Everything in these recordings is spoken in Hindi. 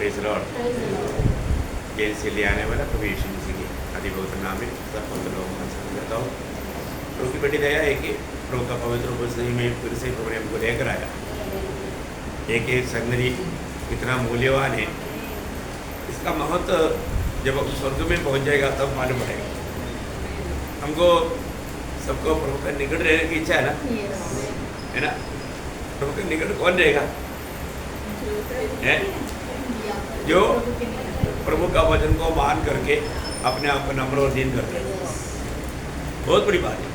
Praise Lord. ये इसलिए आने वाला प्रभु यीशु मसीह की अधिभूत नाम में सब पवित्र लोगों का सम्मान करता हूँ। प्रभु की बड़ी दया है कि प्रभु का पवित्र उपस्थिति में फिर से प्रभु ने हमको लेकर आया। एक एक संगति कितना मूल्यवान है, इसका महत्व जब हम स्वर्ग में पहुंच जाएगा तब मालूम पड़ेगा हमको। सबको प्रभु का निकट रहने की इच्छा है ना, है ना। प्रभु के निकट कौन रहेगा? है जो प्रभु का वचन को मान करके अपने आप को नम्र और दीन करते हैं। बहुत बड़ी बात है।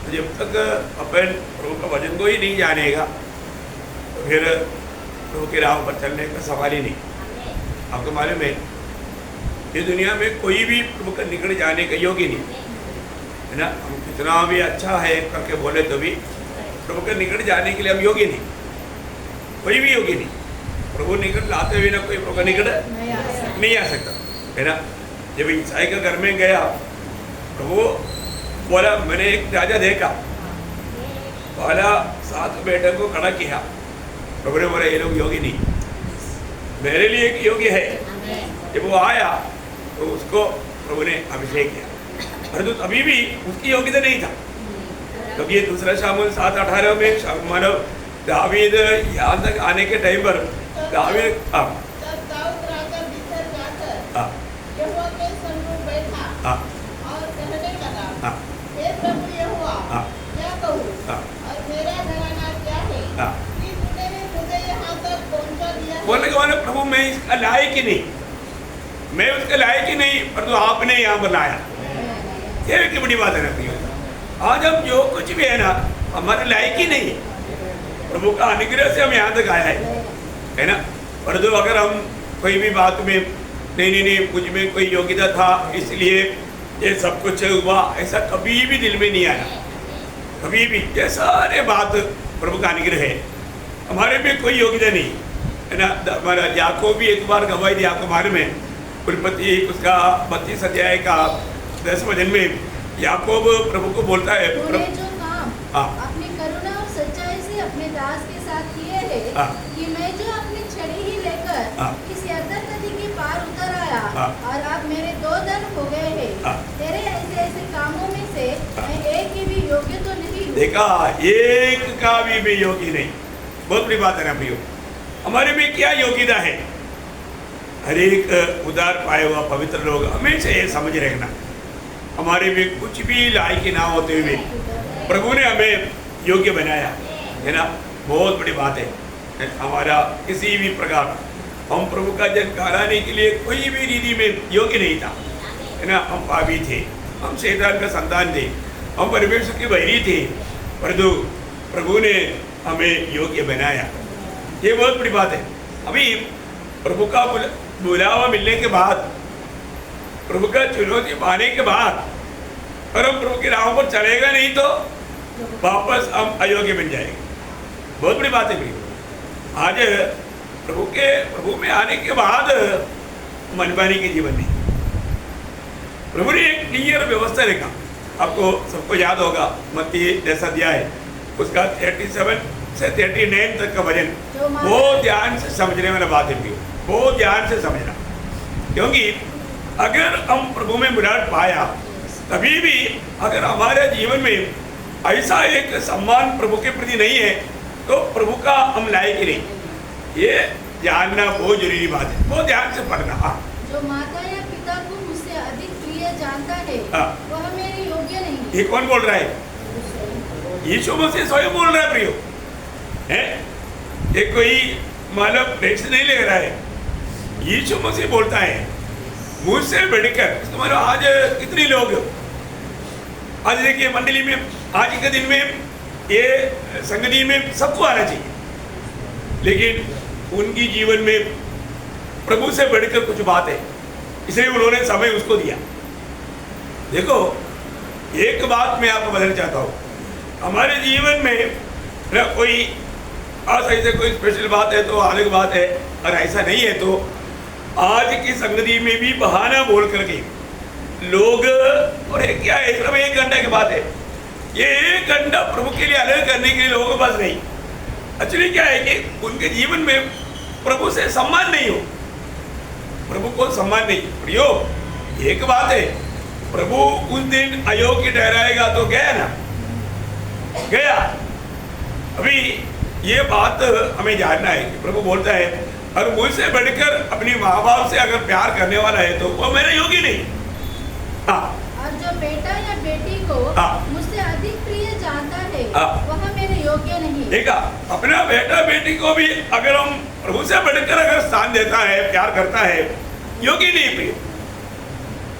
तो जब तक अपन प्रभु का वचन को ही नहीं जानेगा तो फिर प्रभु के राह पर चलने का सवाल ही नहीं। आपको मालूम है इस दुनिया में कोई भी प्रभु का निकट जाने का योग्य नहीं है ना। हम कितना भी अच्छा है करके बोले तो भी प्रभु के निकट जाने के लिए हम योग्य नहीं, कोई भी योग्य नहीं। प्रभु निकट लाते हुए ना कोई प्रभु का निकट नहीं आ सकता, है ना। जब ईसाई के घर में गया प्रभु बोला, मैंने एक राजा देखा, पहला 7 बेटों को खड़ा किया। प्रभु ने बोला ये लोग योग्य नहीं, मेरे लिए एक योग्य है। जब वो आया तो उसको प्रभु ने अभिषेक किया, परंतु तभी भी उसकी योग्यता नहीं था। क्योंकि ये दूसरा शामुएल 7:18 में मानो दावीद यहाँ तक आने के टाइम पर दावीद और कहने लगा, हे प्रभु यहोवा, क्या कहूँ और मेरा घराना क्या है कि तूने मुझे यहाँ तक पहुँचा दिया। बोलने का मतलब प्रभु मैं इसका लायक ही नहीं, मैं उसका लायक ही नहीं, परंतु आपने यहाँ पर लाया। ये की बड़ी बात है ना प्रियो। आज हम जो कुछ भी है ना हमारे लायक ही नहीं, प्रभु का अनुग्रह से हम यहाँ तक आया है ना। परंतु अगर हम कोई भी बात में नहीं मुझ में कोई योग्यता था इसलिए ये सब कुछ हुआ, ऐसा कभी भी दिल में नहीं आया, कभी भी। ये सारे बात प्रभु का अनुग्रह है, हमारे में कोई योग्यता नहीं है ना। हमारा याकूब भी एक बार गवाही दिया, आपको मालूम है उत्पत्ति उसका 32 अध्याय का 10 वचन में याकूब प्रभु को बोलता है, जो काम अपनी करुणा और सच्चाई से अपने दास के साथ किए हैं कि मैं जो अपनी छड़ी ही लेकर इस यरदन नदी के पार उतर आया और अब मेरे 2 दल हो गए हैं। तेरे ऐसे कामों में से मैं एक की भी योग्य तो नहीं हूँ। देखा, एक का भी योग्य नहीं। बहुत बड़ी बात है ना प्रियो। हमारे में क्या योग्यता है? हर एक उदार पाए हुआ पवित्र लोग हमेशा ये समझ रखना, हमारे में कुछ भी लायक ना होते हुए प्रभु ने हमें योग्य बनाया है ना। बहुत बड़ी बात है। हमारा किसी भी प्रकार हम प्रभु का जन कराने के लिए कोई भी रीति में योग्य नहीं था, है ना। हम पापी थे, हम शैतान का संतान थे, हम परमेश्वर के बैरी थे, परंतु प्रभु ने हमें योग्य बनाया। ये बहुत बड़ी बात है। अभी प्रभु का बुलावा मिलने के बाद, प्रभु का चुनौती पाने के बाद और हम प्रभु के राह पर चलेगा नहीं तो वापस हम अयोग्य बन जाएंगे। बहुत बड़ी बात है भाई। आज प्रभु में आने के बाद मनमानी के जीवन नहीं, प्रभु ने एक क्लियर व्यवस्था रखा। आपको सबको याद होगा मत्ती 10 अध्याय उसका 37 से 39 तक का वचन, बहुत ध्यान से समझने वाला बात है, बहुत ध्यान से समझना। क्योंकि अगर हम प्रभु में बुलाहट पाया तभी भी अगर हमारे जीवन में ऐसा एक सम्मान प्रभु के प्रति नहीं है तो प्रभु का हम लायक ही नहीं। ये जानना बहुत जरूरी बात है, बहुत ध्यान से पढ़ना। जो माता या पिता को मुझसे अधिक प्रिय जानता है वह मेरे योग्य नहीं। ये कौन बोल रहा है? यीशु मसीह स्वयं बोल रहा है प्रियो, है। ये कोई मानव टेक्स्ट नहीं ले रहा है, यीशु मसीह बोलता है मुझसे बढ़कर। तुम्हारा आज कितने लोग, आज देखिए मंडली में आज के दिन में ये संगति में सबको आना चाहिए, लेकिन उनकी जीवन में प्रभु से बढ़कर कुछ बात है, इसलिए उन्होंने समय उसको दिया। देखो एक बात मैं आपको बताना चाहता हूँ, हमारे जीवन में ना कोई आज ऐसे कोई स्पेशल बात है तो अलग बात है, और ऐसा नहीं है तो आज की संगति में भी बहाना बोल करके लोग, और क्या है सिर्फ 1 घंटा की बात है, ये 1 घंटा प्रभु के लिए अलग करने के लिए लोगों के पास नहीं। एक्चुअली क्या है कि उनके जीवन में प्रभु से सम्मान नहीं हो, प्रभु को सम्मान नहीं। प्रियो, एक बात है, प्रभु उस दिन अयोग्य ठहराएगा तो गया ना, गया। अभी ये बात हमें जानना है कि प्रभु बोलता है अगर मुझसे बढ़कर अपनी माँ बाप से अगर प्यार करने वाला है तो वो मेरे योग्य नहीं। हाँ, और जो बेटा या बेटी को हाँ, मुझसे अधिक प्रिय जानता है हाँ, वह मेरे योग्य नहीं। देखा, अपना बेटा बेटी को भी अगर हम प्रभु से बढ़कर अगर स्थान देता है, प्यार करता है, योग्य नहीं प्रिय,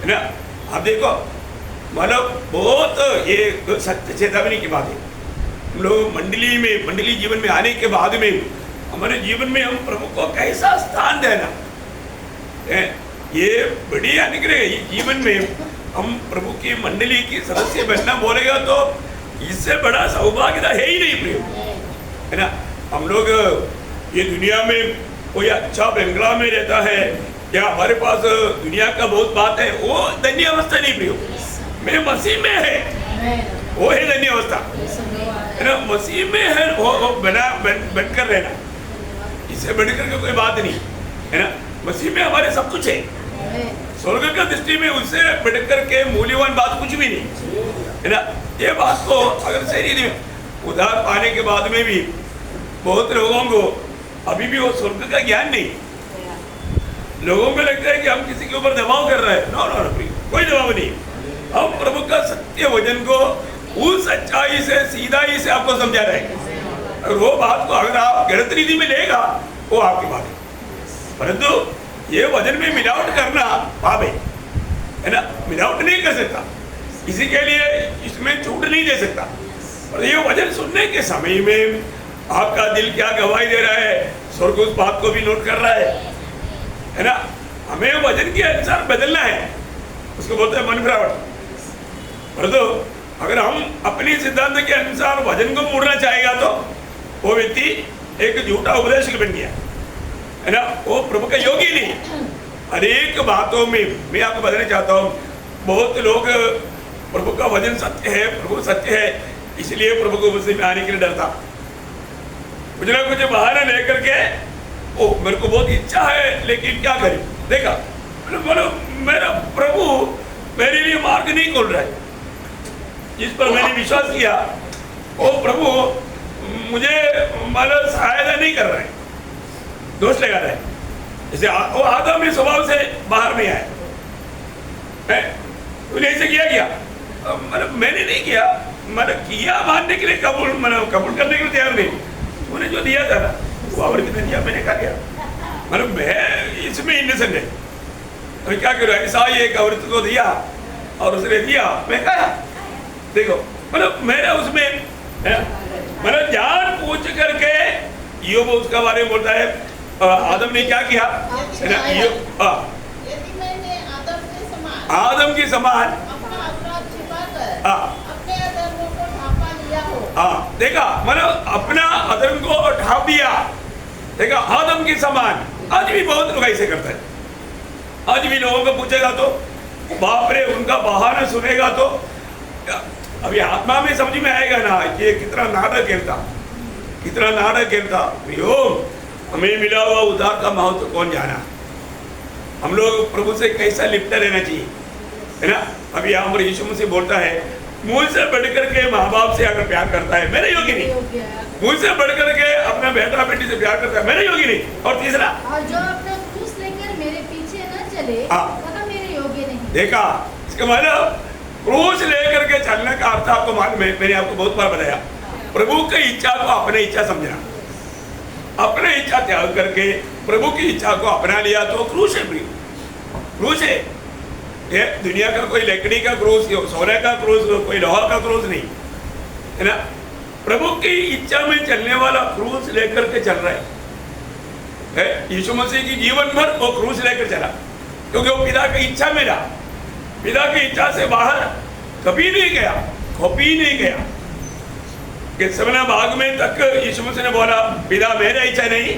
है ना। आप देखो, मतलब बहुत ये सत्य चेतावनी की बात है। हम लोग मंडली जीवन में आने के बाद में हमारे जीवन में हम प्रभु को कैसा स्थान देना है, ये बड़ी अनुग्रह है। ये जीवन में हम प्रभु की मंडली की सदस्य बनना बोलेगा तो इससे बड़ा सौभाग्य है ही नहीं प्रिय, है ना। हम लोग ये दुनिया में कोई अच्छा बंगला में रहता है या हमारे पास दुनिया का बहुत बात है, वो धन्य अवस्था नहीं प्रियो। मैं मसीह में है, वो है धन्य अवस्था, है ना। मसीह में है वो बनकर रहना, इससे बढ़कर के कोई बात नहीं, है ना। मसीह में हमारे सब कुछ है। स्वर्ग का दृष्टि में उससे बढ़कर के मूल्यवान बात कुछ भी नहीं, है ना। ये बात को अगर शरीर में उधार पाने के बाद में भी बहुत लोगों को अभी भी वो स्वर्ग का ज्ञान नहीं। लोगों को लगता है कि हम किसी के ऊपर दबाव कर रहे हैं। नो नो, कोई दबाव नहीं। हम प्रभु का सत्य वचन को उस सच्चाई से सीधाई से आपको समझा रहे हैं। अगर वो बात को अगर आप गलत रीति में लेगा वो आपकी बात है, परंतु ये वचन में मिलावट करना पाप है ना। मिलावट नहीं कर सकता, किसी के लिए इसमें छूट नहीं दे सकता। और ये वचन सुनने के समय में आपका दिल क्या गवाही दे रहा है, स्वर्ग उस बात को भी नोट कर रहा है ना। हमें वचन के अनुसार बदलना है, उसको बोलते हैं मन फिरावट। परंतु अगर हम अपनी सिद्धांत के अनुसार वचन को मोड़ना चाहेगा तो वो व्यक्ति एक झूठा उपदेशक बन गया, है ना। वो प्रभु का योग्य नहीं। अनेक बातों में मैं आपको बताना चाहता हूँ, बहुत लोग प्रभु का वचन सत्य है, प्रभु सत्य है, इसलिए प्रभु को मुझसे आने के लिए डरता। कुछ ना कुछ बहाना लेकर के ओ मेरे को बहुत इच्छा है लेकिन क्या करें। देखा, बोलो मेरा प्रभु मेरे लिए मार्ग नहीं खोल रहा है, जिस पर मैंने विश्वास किया वो प्रभु मुझे मतलब सहायता नहीं कर रहा है, दोष लगा रहा है। जैसे वो आदमी स्वभाव से बाहर नहीं आया है, तूने ऐसे किया मतलब मैंने नहीं किया, मतलब किया मानने के लिए कबूल मतलब कबूल करने के लिए तैयार नहीं। तूने जो दिया था ना वो और कितने दिया, मैंने खा लिया, मतलब मैं इसमें इनोसेंट है। तो क्या करूँ, ऐसा ही एक औरत को दिया और उसने दिया, मैं खाया। देखो मतलब मेरा उसमें मतलब जान पूछ करके यो वो उसका बारे में बोलता है आदम ने क्या किया, आदम के समान अपना अपराध छिपाकर अपने अधर्मों को ढांपा लिया हो। देखा, मतलब अपना अधर्म को ढांप दिया। देखा, आदम के समान। आज भी बहुत लोग ऐसे करते हैं। आज भी लोगों को पूछेगा तो बाप रे, उनका बहाना सुनेगा तो अभी आत्मा में समझ में आएगा ना कि ये कितना नाटक खेलता, कितना नाटक खेलता। हमें मिला हुआ उद्धार का महत्व कौन जाना। हम लोग प्रभु से कैसा लिपटा रहना चाहिए, है ना। अभी यहाँ पर यीशु मसीह बोलता है मुझसे बढ़कर के माँ बाप से अगर प्यार करता है मेरे योग्य नहीं, मुझसे बढ़कर के अपना बेटा बेटी से प्यार करता है मेरे योग्य नहीं। और तीसरा, और जो अपना क्रूस लेकर मेरे पीछे न चले वह मेरे योग्य नहीं। देखा, इसका मतलब क्रूस लेकर के चलने का अर्थ आपको मैंने आपको बहुत बार बताया, प्रभु की इच्छा को अपने इच्छा समझना, अपने इच्छा त्याग करके प्रभु की इच्छा को अपना लिया तो क्रूस है। क्रूस है, ये दुनिया का कोई लकड़ी का क्रूस, सोने का क्रूस, कोई लोहा का क्रूस नहीं, है ना। प्रभु की इच्छा में चलने वाला क्रूस लेकर के चल रहा है। यीशु मसीह की जीवन भर वो क्रूस लेकर चला, क्योंकि वो पिता की इच्छा में रहा, पिता की इच्छा से बाहर कभी नहीं गया, कभी नहीं गया। गेत्सेमनी बाग में तक यीशु मसीह ने बोला पिता मेरी इच्छा नहीं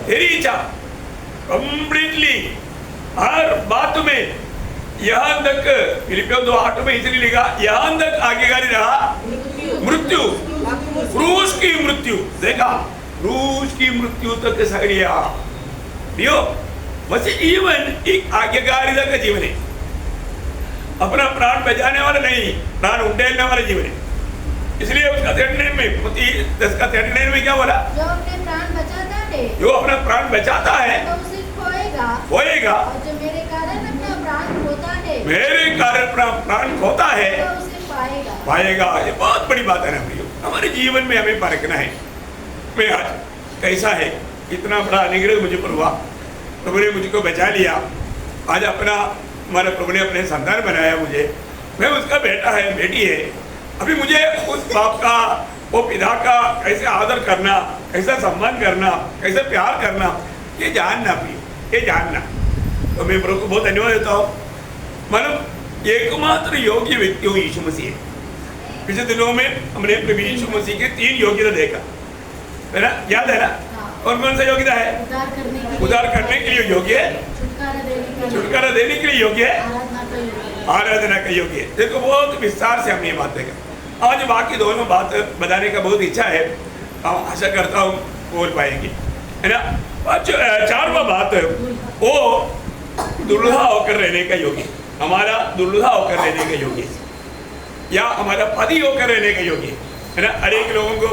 तेरी इच्छा, कंप्लीटली हर बात में। यहाँ तक फिलिपियों 2:8 में इसलिए लिखा, यहाँ तक आज्ञाकारी रहा मृत्यु, क्रूस की मृत्यु। देखा, क्रूस की मृत्यु तक सह लिया। मसीह जीवन एक आज्ञाकारिता का जीवन है, अपना प्राण बचाने वाला नहीं, प्राण उंडेलने वाला जीवन है। इसलिए उसका 39 में 10 का 39 में क्या बोला? जो अपने प्राण बचाता है, जो अपना प्राण बचाता है तो उसे खोएगा, और जो मेरे कारण अपना प्राण खोता है, मेरे कारण प्राण खोता है तो उसे पाएगा। ये बहुत बड़ी बात है ना प्रियो, हमारे जीवन में हमें परखना है मैं आज कैसा है। इतना बड़ा अनुग्रह मुझे पर हुआ, प्रभु ने मुझको बचा लिया। आज अपना हमारे प्रभु ने अपने संतान बनाया मुझे, मैं उसका बेटा है, बेटी है। अभी मुझे उस बाप का, वो पिता का कैसे आदर करना, कैसा सम्मान करना, कैसे प्यार करना, ये जानना प्रियो, ये जानना। तो मैं प्रभु को बहुत धन्यवाद देता हूँ। मतलब एकमात्र योग्य व्यक्ति हूँ यीशु मसीह है। पिछले दिनों में हमने प्रभु यीशु मसीह के 3 योग्यता देखा है ना, याद है ना? और कौन सा योग्यता है? उद्धार करने के लिए योग्य है, छुटकारा देने के लिए योग्य है, आराधना का योग्य है। देखो बहुत विस्तार से हमने ये बात देखा। आज बाकी दोनों बात बताने का बहुत इच्छा है, आशा करता हूँ बोल पाएंगे, है ना। 4वां बात वो दुल्हा होकर रहने का योग्य, हमारा दुल्हा होकर रहने का योग्य, या हमारा पति होकर रहने का योग्य, है ना। हर एक लोगों को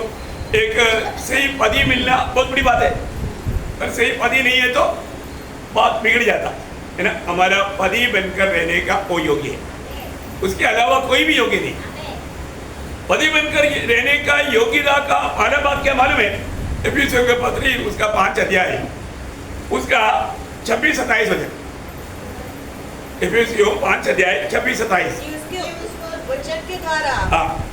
एक सही पति मिलना बहुत बड़ी बात है, पर सही पति नहीं है तो बात बिगड़ जाता है ना। हमारा पति बनकर रहने का वो योग्य है, उसके अलावा कोई भी योग्य नहीं। पति बनकर रहने का योग्यता का पहला बात क्या मालूम है? एफिसियों के पत्री उसका 5 अध्याय उसका 26-27 हो जाए। एफिसियों 5 अध्याय 26-27 वचन के द्वारा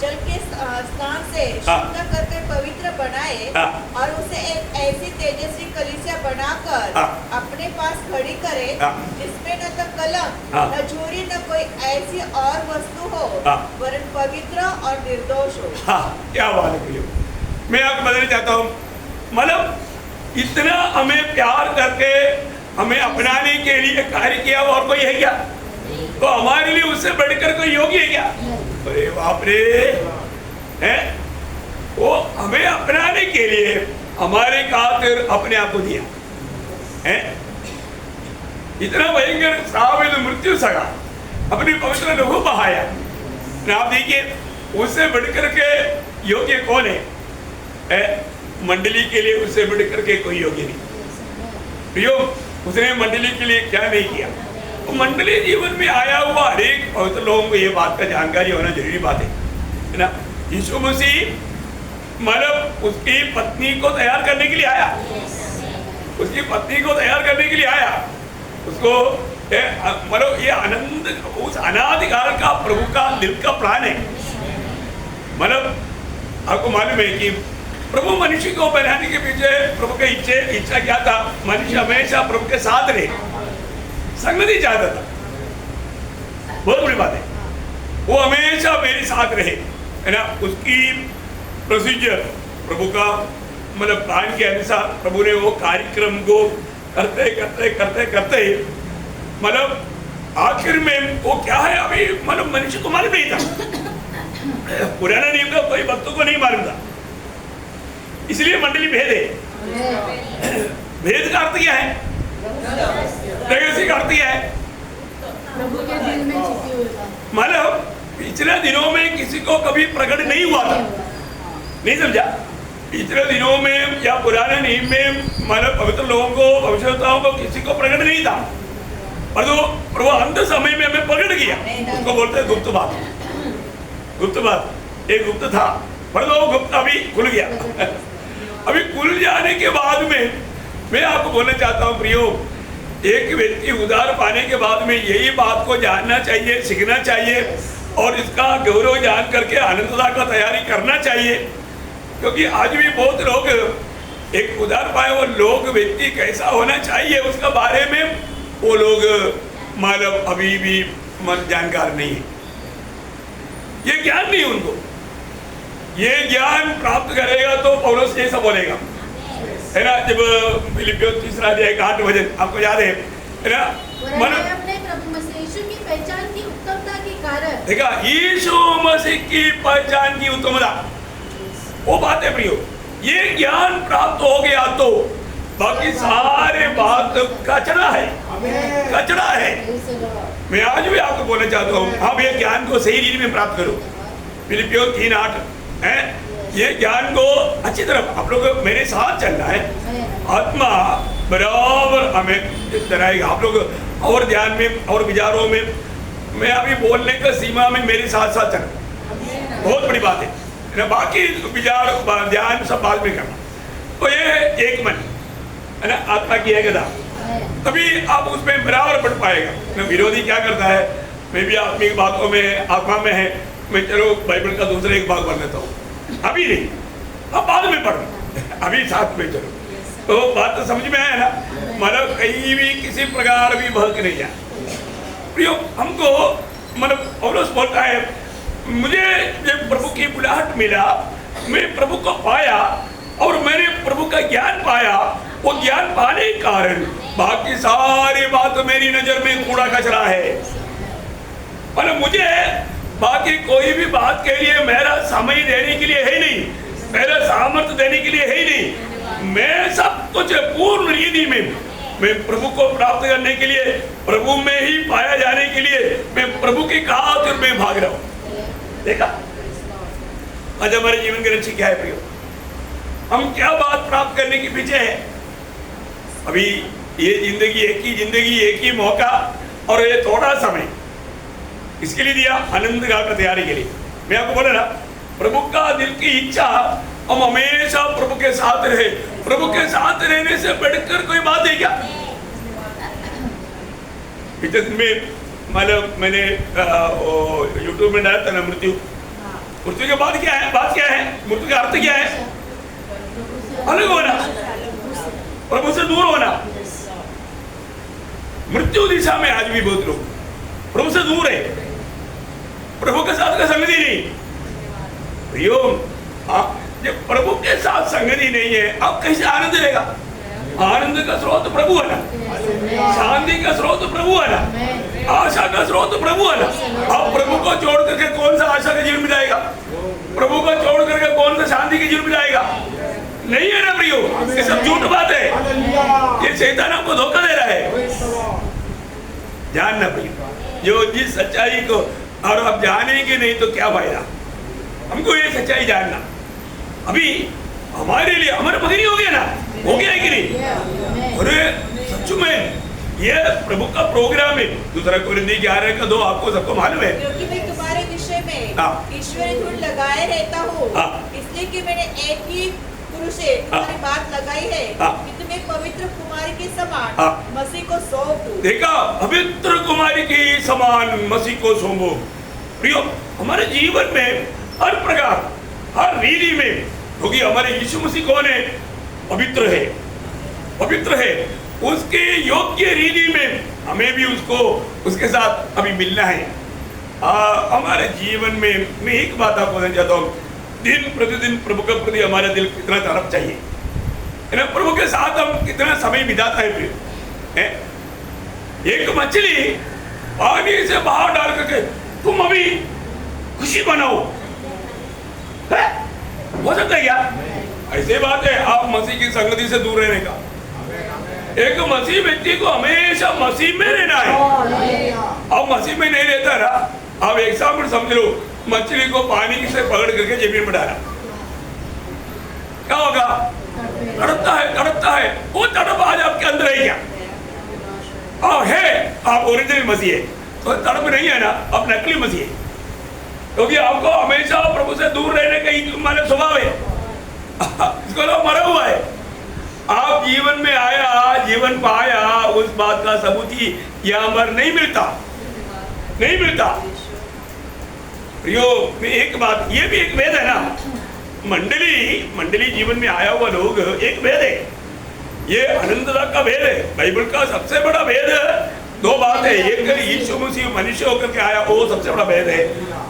जल के स्नान से शुद्ध करके पवित्र बनाए और उसे एक ऐसी तेजस्वी कलीसिया बनाकर अपने पास खड़ी करे जिसमें न तो कलंक न झूरी न कोई ऐसी और वस्तु हो, वरन पवित्र और निर्दोष हो। क्या बात है प्रियो, मैं आपको बताना चाहता हूँ, मतलब इतना हमें प्यार करके हमें अपनाने के लिए कार्य किया और कोई है क्या? तो हमारे लिए उससे बढ़कर कोई योग्य है क्या? अरे बाप रे, हैं? वो हमें अपनाने के लिए हमारे खातिर अपने आप को दिया है। इतना भयंकर श्राप मृत्यु सगा अपनी पवित्र लहू बहाया। आप देखिए उससे बढ़कर के योग्य कौन है? मंडली के लिए उससे बढ़कर के कोई योग्य नहीं। प्रियो, उसने मंडली के लिए क्या नहीं किया? तो मंडली जीवन में आया हुआ हर एक पवित्र लोगों को ये बात का जानकारी होना जरूरी बात है ना। यीशु मसीह मतलब उसकी पत्नी को तैयार करने के लिए आया, उसकी पत्नी को तैयार करने के लिए आया। उसको मतलब ये आनंद उस अनादिकाल का प्रभु का दिल का प्राण है। मतलब आपको मालूम है कि प्रभु मनुष्य को बनाने के पीछे प्रभु की इच्छा क्या था? मनुष्य हमेशा प्रभु के साथ रहे, संगति चाहता था। बहुत बड़ी बात है, वो हमेशा मेरे साथ रहे, है ना। उसकी प्रोसीजर प्रभु का मतलब प्लान के अनुसार प्रभु ने वो कार्यक्रम को करते करते करते करते मतलब आखिर में वो क्या है अभी मतलब मनुष्य को मालूम नहीं था। पुराना नियम का कोई भक्तों को नहीं मालूम था, इसलिए मंडली भेद है। भेद का अर्थ क्या है? रहस्य का अर्थ क्या है? प्रभु के दिल में छिपी हुई बात। मतलब पिछले दिनों में किसी को कभी प्रकट नहीं हुआ था, नहीं समझा? पिछले दिनों में या पुराने नियम में मतलब पवित्र लोगों को, भविष्यवक्ताओं को किसी को प्रकट नहीं था, पर तो प्रभु अंत समय में हमें प्रकट किया। उसको बोलते हैं गुप्त बात। गुप्त बात एक गुप्त था, पर तो गुप्त अभी खुल गया। अभी खुल जाने के बाद में मैं आपको बोलना चाहता हूँ प्रियो, एक व्यक्ति उद्धार पाने के बाद में यही बात को जानना चाहिए, सीखना चाहिए और इसका गौरव जान करके आनंदता का तैयारी करना चाहिए। क्योंकि आज भी बहुत लोग एक उद्धार पाए वो लोग व्यक्ति कैसा होना चाहिए उसका बारे में वो लोग मतलब अभी भी जानकार नहीं है। ये ज्ञान नहीं उनको। ये ज्ञान प्राप्त करेगा तो पौलुस जैसा बोलेगा, है ना। जब फिलिपियों 3:8 आपको याद है ना। अपने प्रभु मसीह यीशु की पहचान की उत्तमता के कारण देखा, यीशु मसीह की पहचान की उत्तमता वो बात है प्रियो। ये ज्ञान प्राप्त हो गया तो बाकी सारे बात कचरा है, कचरा है। मैं आज भी आपको बोलना चाहता हूँ, आप ये ज्ञान को सही रीति में प्राप्त करो। फिलिपियों 3:8 है, ये ज्ञान को अच्छी तरह आप लोग मेरे साथ चलना है। आत्मा बराबर हमें कराएगा आप लोग, और ध्यान में और विचारों में मैं अभी बोलने का सीमा में मेरे साथ साथ चलना बहुत बड़ी बात है। बाकी विचार ध्यान सब बाद में करना। तो ये एक मन है ना, आत्मा की एकता, तभी आप उसमें बराबर बढ़ पाएगा। विरोधी क्या करता है, मैं भी आत्मिक बातों में आत्मा में है, मैं चलो बाइबल का दूसरा एक भाग पढ़ लेता हूँ, अभी नहीं, अब बाद में पढ़, अभी साथ में चलो। तो बात तो समझ में आया ना, मतलब कहीं भी किसी प्रकार भी भड़क नहीं जाए। प्रियो, हमको मतलब पौलुस बोलता है, मुझे जब प्रभु की बुलाहट मिला, मैं प्रभु को पाया और मैंने प्रभु का ज्ञान पाया, वो ज्ञान पाने के कारण बाकी सारी बात मेरी नजर में कूड़ा कचरा है। मतलब मुझे बाकी कोई भी बात के लिए मेरा समय देने के लिए है नहीं, मेरा सामर्थ्य देने के लिए है नहीं। मैं सब कुछ पूर्ण रीति में मैं प्रभु को प्राप्त करने के लिए, प्रभु में ही पाया जाने के लिए मैं प्रभु की खातिर में भाग रहा हूँ। देखा आज हमारे जीवन के लक्ष्य क्या है प्रियो, हम क्या बात प्राप्त करने के पीछे है। अभी ये जिंदगी एक ही मौका और ये थोड़ा समय इसके लिए दिया, आनंद का तैयारी के लिए। मैं आपको बोला ना, प्रभु का दिल की इच्छा हम हमेशा प्रभु के साथ रहे। प्रभु के साथ रहने से बढ़कर कोई बात है क्या। पिछले दिन में मतलब मैंने यूट्यूब में डाला था ना, मृत्यु के बाद क्या है, बात क्या है, मृत्यु का अर्थ क्या है, अलग होना, प्रभु से दूर होना। मृत्यु दिशा में आज भी बहुत लोग प्रभु से दूर है, प्रभु के साथ का संगति नहीं। प्रियो, जब प्रभु के साथ संगति नहीं है, अब कैसे आनंद रहेगा। आनंद का स्रोत प्रभु है ना, शांति का स्रोत प्रभु है ना, आशा का स्रोत प्रभु है ना। अब प्रभु को छोड़ करके कौन सा आशा का जीवन बिताएगा, प्रभु को छोड़ करके कौन सा शांति के जीवन बिताएगा, नहीं है ना प्रियो। ये सब झूठ बात है, ये शैतान आपको धोखा दे रहा है। जानना प्रियो, जो जिस सच्चाई को और आप जानेंगे नहीं तो क्या फायदा। हमको ये सच्चाई जानना, अभी हमारे लिए हमारा पकड़ी हो गया ना, हो गया है कि नहीं। अरे सच में ये प्रभु का प्रोग्राम है। दूसरा कोरिन्थियों 11:2 आपको सबको मालूम है, क्योंकि मैं तुम्हारे विषय में ईश्वरी धूल लगाए रहता हूँ, इसलिए कि मैंने एक ही गुरु से तुम्हारी बात लगाई है कि तुम्हें पवित्र कुमारी के समान मसीह को सौंप दूं। देखा, पवित्र कुमारी के समान मसीह को सौंपो। प्रियो, हमारे जीवन में हर प्रकार हर रीति में, क्योंकि हमारे यीशु मसीह कौन है, पवित्र है, पवित्र है। उसके योग्य रीति में हमें भी उसको उसके साथ अभी मिलना है। हमारे जीवन में मैं एक बात आपको कहना चाहता हूँ, दिन प्रतिदिन प्रभु के प्रति हमारा दिल कितना तड़प चाहिए है ना। प्रभु के साथ हम कितना समय बिताता है। एक मछली पानी से बाहर डाल करके तुम अभी खुशी बनाओ, हो सकता है क्या? ऐसे बात है आप मसीह की संगति से दूर रहने का। एक मसीह व्यक्ति को हमेशा मसीह में रहना है। अब मसीह में नहीं रहता ना, आप एक साथ समझ लो, मछली को पानी से पकड़ करके जमीन में डाला, क्या होगा? तड़पता है, तड़पता है। वो तड़प आज आपके अंदर है क्या? है, आप ओरिजिनल मसीह है तो तड़प नहीं है ना, आप नकली मसीह है, क्योंकि आपको हमेशा प्रभु से दूर रहने का ही हमारा स्वभाव है। इसको लोग मरा हुआ है। आप जीवन में आया, जीवन पाया, उस बात का सबूत ही यहाँ पर नहीं मिलता, नहीं मिलता। प्रियो, एक बात, ये भी एक वेद है ना, मंडली जीवन में आया हुआ लोग एक वेद है, ये अनंतता का वेद है। बाइबल का सबसे बड़ा वेद दो बात है, एक यीशु मसीह मनुष्य होकर के आया, वो सबसे बड़ा भेद है,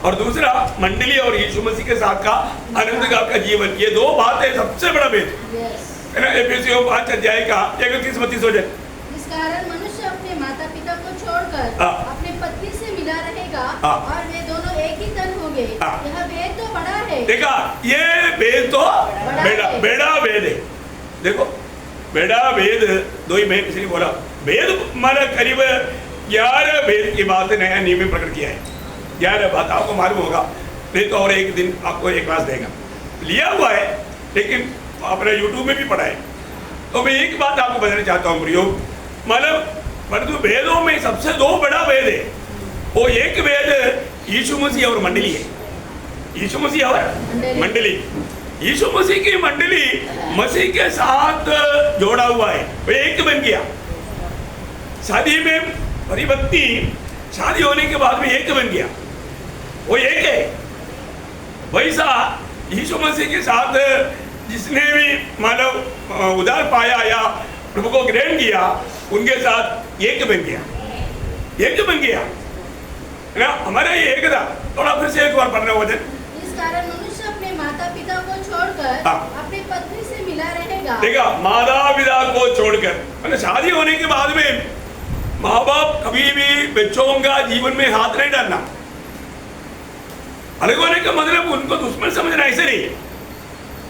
और दूसरा मंडली और यीशु मसीह के साथ का आनंद का जीवन, ये दो बात है सबसे बड़ा भेद है ना। एफेसियों 5 का 31-32 वचन, इस कारण मनुष्य अपने माता पिता को छोड़कर अपने पत्नी से मिला रहेगा और वे दोनों एक ही तन होंगे। यह भेद तो बड़ा है। देखा, ये भेद तो बड़ा भेद है। देखो, बेटा वेद दो ही मैं इसलिए बोला वेद माना करीब 11 वेद की बात नया नियम में प्रकट किया है। 11 बात आपको मालूम होगा, नहीं तो और एक दिन आपको एक क्लास देगा, लिया हुआ है लेकिन आपने यूट्यूब में भी पढ़ा है। तो मैं एक बात आपको बताना चाहता हूँ प्रियो, मतलब परंतु वेदों में सबसे 2 बड़ा वेद है। वो एक वेद यीशु मसीह और मंडली है, यीशु मसीह और मंडली। यीशु मसीह की मंडली मसीह के साथ जोड़ा हुआ है, वो एक बन गया। शादी में परिपत्नी शादी होने के बाद में एक बन गया, वो एक है। वैसा यीशु मसीह के साथ जिसने भी मानव उद्धार पाया या प्रभु को ग्रहण किया, उनके साथ एक बन गया, एक बन गया ना। हमारा ये एक था। थोड़ा फिर से एक बार पढ़ना वचन। इस कारण मनुष्य अपने माता पिता को छोड़कर अपनी पत्नी से मिला रहेगा। देखा, माता पिता को छोड़कर, मतलब शादी होने के बाद में माँ बाप कभी भी बच्चों का जीवन में हाथ नहीं डालना। अलग होने का मतलब उनको दुश्मन समझना ऐसे नहीं।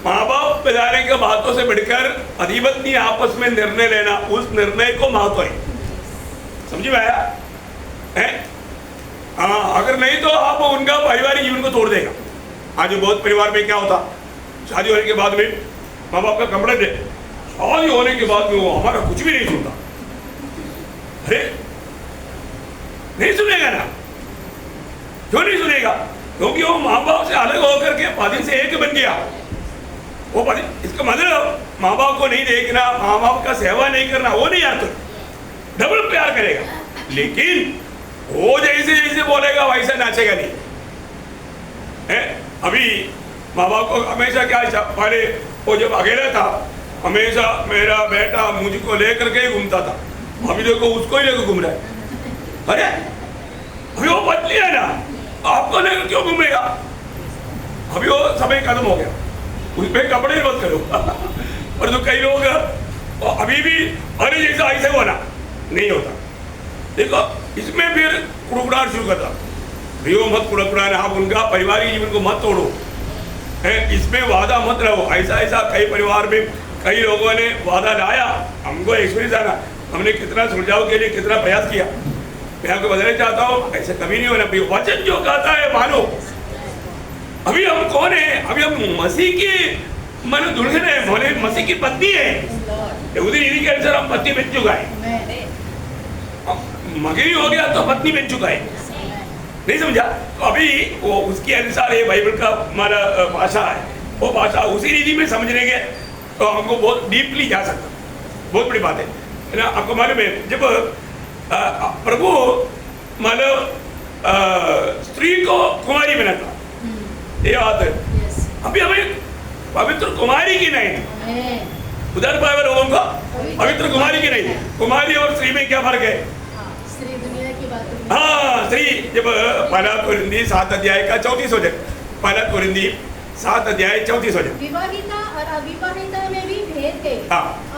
माँ बाप पिलाने के बातों से बढ़कर अधिपत्नी आपस में निर्णय लेना, उस निर्णय को महत्व है। समझी में आया है? हाँ, अगर नहीं तो आप उनका पारिवारिक जीवन को तोड़ देगा। आज बहुत परिवार में क्या होता, शादी होने के बाद में माँ बाप का कपड़ा दे, शादी होने के बाद में वो हमारा कुछ भी नहीं सुनता। अरे नहीं सुनेगा ना, क्यों नहीं सुनेगा? क्योंकि वो माँ बाप से अलग होकर के पति से एक बन गया। वो पति, इसका मतलब माँ बाप को नहीं देखना, माँ बाप का सेवा नहीं करना, वो नहीं यार, तो डबल प्यार करेगा। लेकिन वो जैसे जैसे बोलेगा वैसा नाचेगा नहीं है। अभी माँ बाप को हमेशा क्या, पहले वो जब अकेला था हमेशा मेरा बेटा मुझको लेकर के घूमता था, अभी देखो उसको ही लेकर घूम रहा है। अरे अभी वो पतली है ना, आपको लेकर क्यों घूमेगा? अभी वो समय खत्म हो गया, उस पे कपड़े मत करो। और तो कई लोग अभी भी अरे जैसा ऐसे होना नहीं होता। देखो इसमें फिर कुड़कुड़ाहट शुरू करता, भैया मत कुड़कुड़ाना, आप उनका पारिवारिक जीवन को मत तोड़ो, इसमें वादा मत रहो। ऐसा ऐसा कई परिवार में कई लोगों ने वादा लाया, हमको एक्सपीरियंस आना, हमने कितना सुलझाव के लिए कितना प्रयास किया। मैं आपको बताना चाहता हूँ ऐसा कभी नहीं होना। वचन जो कहता है मानो, अभी हम कौन है? अभी हम मसीह की मन दुल्हन है, मसीह की पत्नी है। यहूदी रीति के अनुसार हम पत्नी बन चुका है, मगरी हो गया तो पत्नी बन चुका है। नहीं समझा? तो अभी वो उसके अनुसार ये बाइबल का हमारा भाषा है, वो भाषा उसी रीति में समझने के तो हमको बहुत डीपली जा सकता, बहुत बड़ी बात है ना। आपको मालूम है जब प्रभु मतलब स्त्री को कुमारी बनाता, ये बात है। अभी हमें पवित्र कुमारी की नहीं, उधर पाए लोगों को पवित्र कुमारी की नहीं। कुमारी और स्त्री में क्या फर्क है? स्त्री दुनिया की बात। हाँ, स्त्री जब पहला कुरिन्थी 7 अध्याय का 34 वचन, पहला कुरिन्थी 7 अध्याय 34 वचन। विवाहिता और अविवाहिता में भी भेद है।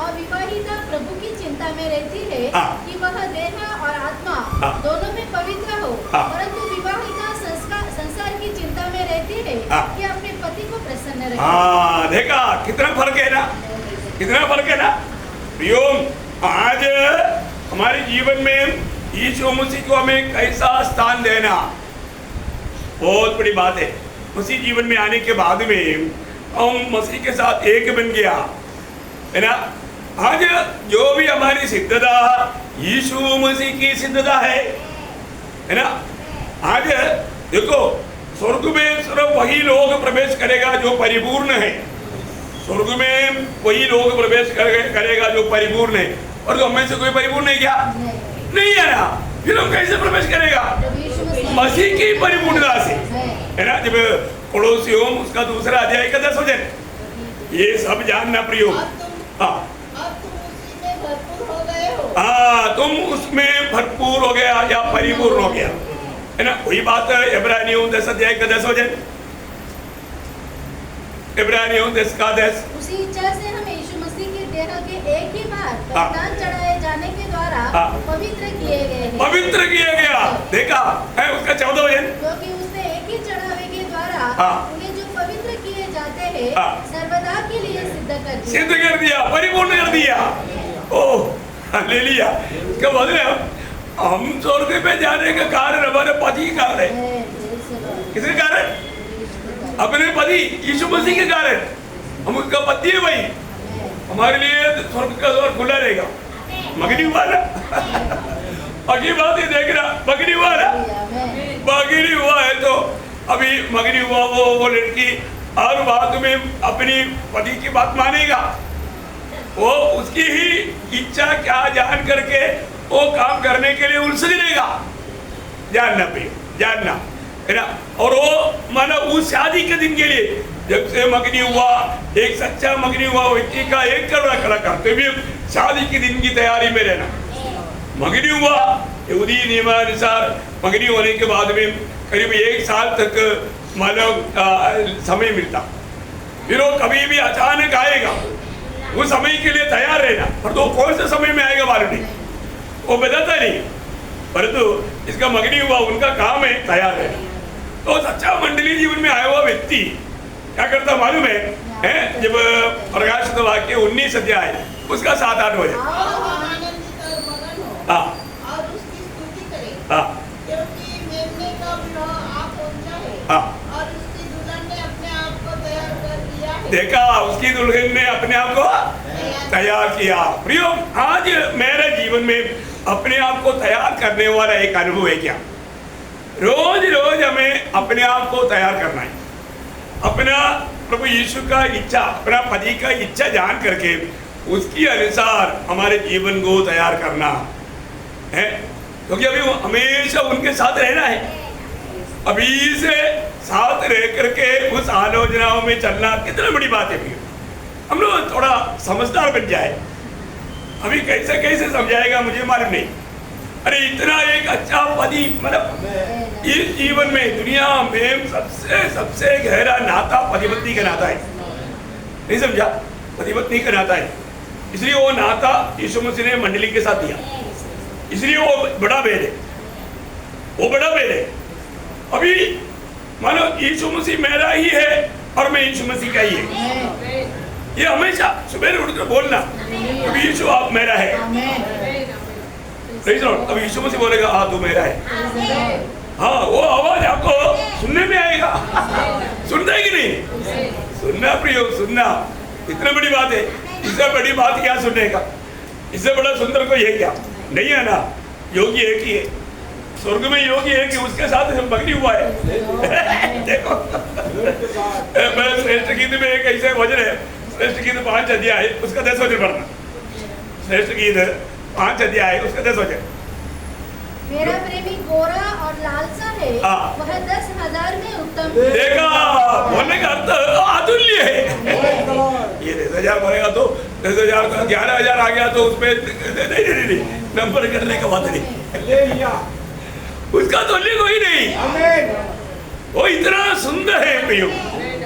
अविवाहिता प्रभु की चिंता में रहती है कि वह देह और आत्मा दोनों में पवित्र हो, परंतु विवाहिता संसार की चिंता में रहती है कि अपने पति को प्रसन्न रखे। हाँ, देखा कितना फर्क है ना, कितना फर्क है ना प्रियो। आज हमारे जीवन में यीशु मसीह को हमें कैसा स्थान देना बहुत बड़ी बात है। मसीह जीवन में आने के बाद में हम मसीह के साथ एक बन गया है ना। आज जो भी हमारी सिद्धता यीशु मसीह की सिद्धता है ना। आज देखो स्वर्ग में सिर्फ वही लोग प्रवेश करेगा जो परिपूर्ण है, स्वर्ग में वही लोग प्रवेश करेगा जो परिपूर्ण है। और तो हमें से कोई परिपूर्ण नहीं क्या? नहीं है ना, फिर हम कैसे प्रवेश करेगा? मसीह की परिपूर्णता से है ना। जब पड़ोसियों उसका 2 अध्याय का 10 वचन, ये सब जानना प्रियो। हाँ, तुम उसमें भरपूर हो गया या परिपूर्ण हो गया है ना। वही बात है इब्रानियों 10 अध्याय का 10 वचन, इब्रानियों 10 का 10। उसी इच्छा से हम यीशु मसीह के देह के एक ही बार बलिदान चढ़ाए जाने के द्वारा पवित्र किए गए हैं। पवित्र किया गया, देखा है उसका 14 वचन। क्योंकि उसने एक ही चढ़ावे के द्वारा उन्हें जो पवित्र किए जाते हैं सर्वदा के लिए सिद्ध कर दिया। सिद्ध कर दिया, परिपूर्ण कर दिया। ओह ले लिया। इसका मतलब है हम स्वर्ग पे जाने का कारण हमारे पति के कारण है। किसके कारण? अपने पति यीशु मसीह के कारण। हम उसका पति है भाई, हमारे लिए स्वर्ग का द्वार खुला रहेगा। मगनी हुआ ना अगली बात ये देख रहा, मगनी हुआ ना, मगनी हुआ है तो अभी मगनी हुआ वो लड़की और बात में अपनी पति की बात मानेगा, वो उसकी ही इच्छा क्या जान करके वो काम करने के लिए उलझ रहेगा। जानना प्रिय, जानना है ना। और वो माना उस शादी के दिन के लिए जब से मगनी हुआ, एक सच्चा मगनी हुआ व्यक्ति का एक करोड़ खड़ा करते हुए शादी के दिन की तैयारी में रहना। मगनी हुआ यहूदी नियमानुसार मगनी होने के बाद में करीब 1 साल तक मानव समय मिलता, फिर वो कभी भी अचानक आएगा, वो समय के लिए तैयार रहना। पर तो कौन से समय में आएगा मालूम नहीं, वो बताता नहीं, परंतु इसका मगनी हुआ उनका काम है तैयार रहना। तो सच्चा मंडली जीवन में आया हुआ व्यक्ति क्या करता मालूम है? जब प्रकाशित वाक्य 19 अध्याय उसका 7-8 हो जाए। हाँ और उसकी स्तुति करें, हाँ क्योंकि मेमने का विवाह आ पहुंचा है। हाँ। और उसकी दुल्हन ने अपने आप को तैयार कर दिया है। देखा, उसकी दुल्हन ने अपने आप को तैयार किया। प्रियो, आज मेरे जीवन में अपने आप को तैयार करने वाला एक अनुभव है क्या? रोज रोज हमें अपने आप को तैयार करना है, अपना प्रभु यीशु का इच्छा, अपना पति का इच्छा जान करके उसकी अनुसार हमारे जीवन को तैयार करना है। क्योंकि अभी हमेशा उनके साथ रहना है, अभी से साथ रह करके उस आलोचनाओं में चलना कितना बड़ी बात है। हम लोग थोड़ा समझदार बन जाए। अभी कैसे कैसे समझाएगा मुझे मालूम नहीं। अरे इतना एक अच्छा पति, मतलब इस जीवन में दुनिया में सबसे सबसे गहरा नाता पति पत्नी का नाता है। नहीं समझा? पति पत्नी का नाता है, इसलिए वो नाता यीशु मसीह ने मंडली के साथ दिया, इसलिए वो बड़ा भेद है, वो बड़ा भेद है। अभी मानो यीशु मसीह मेरा ही है और मैं यीशु मसीह का ही है, ये हमेशा सुबह उठकर बोलना, अभी यीशु आप मेरा है। अब यीशु मसीह बोलेगा हाँ तू मेरा है, हाँ वो आवाज आपको सुनने में आएगा। सुनता है कि नहीं? सुनना प्रियो, सुनना इतनी बड़ी बात है। इससे बड़ी बात क्या सुनने का? इससे बड़ा सुंदर कोई है क्या? नहीं है ना। योगी एक ही है, स्वर्ग में योगी है कि उसके साथ मगनी हुआ है। देखो श्रेष्ठ गीत में एक ऐसे वचन है, श्रेष्ठ गीत 5 अध्याय उसका 10 वचन पढ़ना। श्रेष्ठ गीत 5 अध्याय उसका 10 वचन। मेरा प्रेमी गोरा और लालसा है, वह 10,000 में उत्तम। देखा, बोलने का अर्थ अतुल्य है। ये 10,000 बोलेगा तो 10,000 का 11,000 आ गया तो उसमें नहीं नंबर करने का बात नहीं, उसका तुल्य कोई नहीं। वो इतना सुंदर है प्रियो।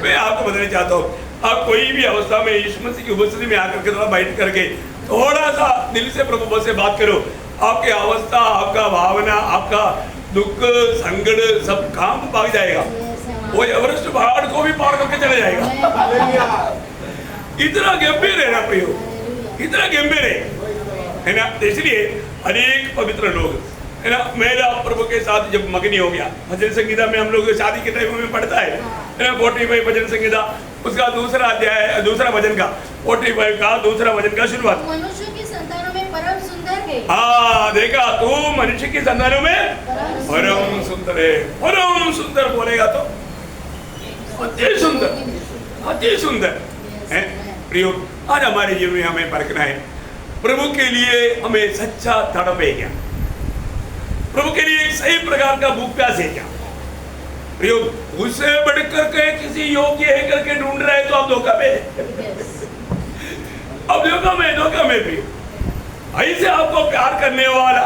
मैं आपको बताना चाहता हूँ, आप कोई भी अवस्था में यीशु मसीह की उपस्थिति में आकर के थोड़ा बैठ करके थोड़ा सा दिल से प्रभु से बात करो, आपकी अवस्था, आपका भावना, आपका दुख, संकट सब काम भाग जाएगा। वो एवरेस्ट पहाड़ को भी पार करके चले जाएगा। इतना गंभीर है ना प्रियो, इतना गंभीर है ना। इसलिए अनेक पवित्र लोग है ना, मेरा प्रभु के साथ जब मगनी हो गया, भजन संगीता में हम लोग शादी के टाइम में पढ़ता है ना, 45 भजन संगीता उसका दूसरा अध्याय, दूसरा भजन का 45 का दूसरा भजन का शुरुआत। मनुष्य की संतानों में परम सुंदर है। हाँ देखा, तू मनुष्य की संतानों में परम सुंदर है। परम सुंदर बोलेगा तो अति सुंदर, अति सुंदर है प्रियो। आज हमारे जीवन में हमें परखना है, प्रभु के लिए हमें सच्चा तड़प है क्या? प्रभु के लिए एक सही प्रकार का भूख प्यास है क्या प्रियो? उससे बढ़कर के किसी योग्य है करके ढूंढ रहा है तो आप धोखा में, अब धोखा में प्रियो। ऐसे आपको प्यार करने वाला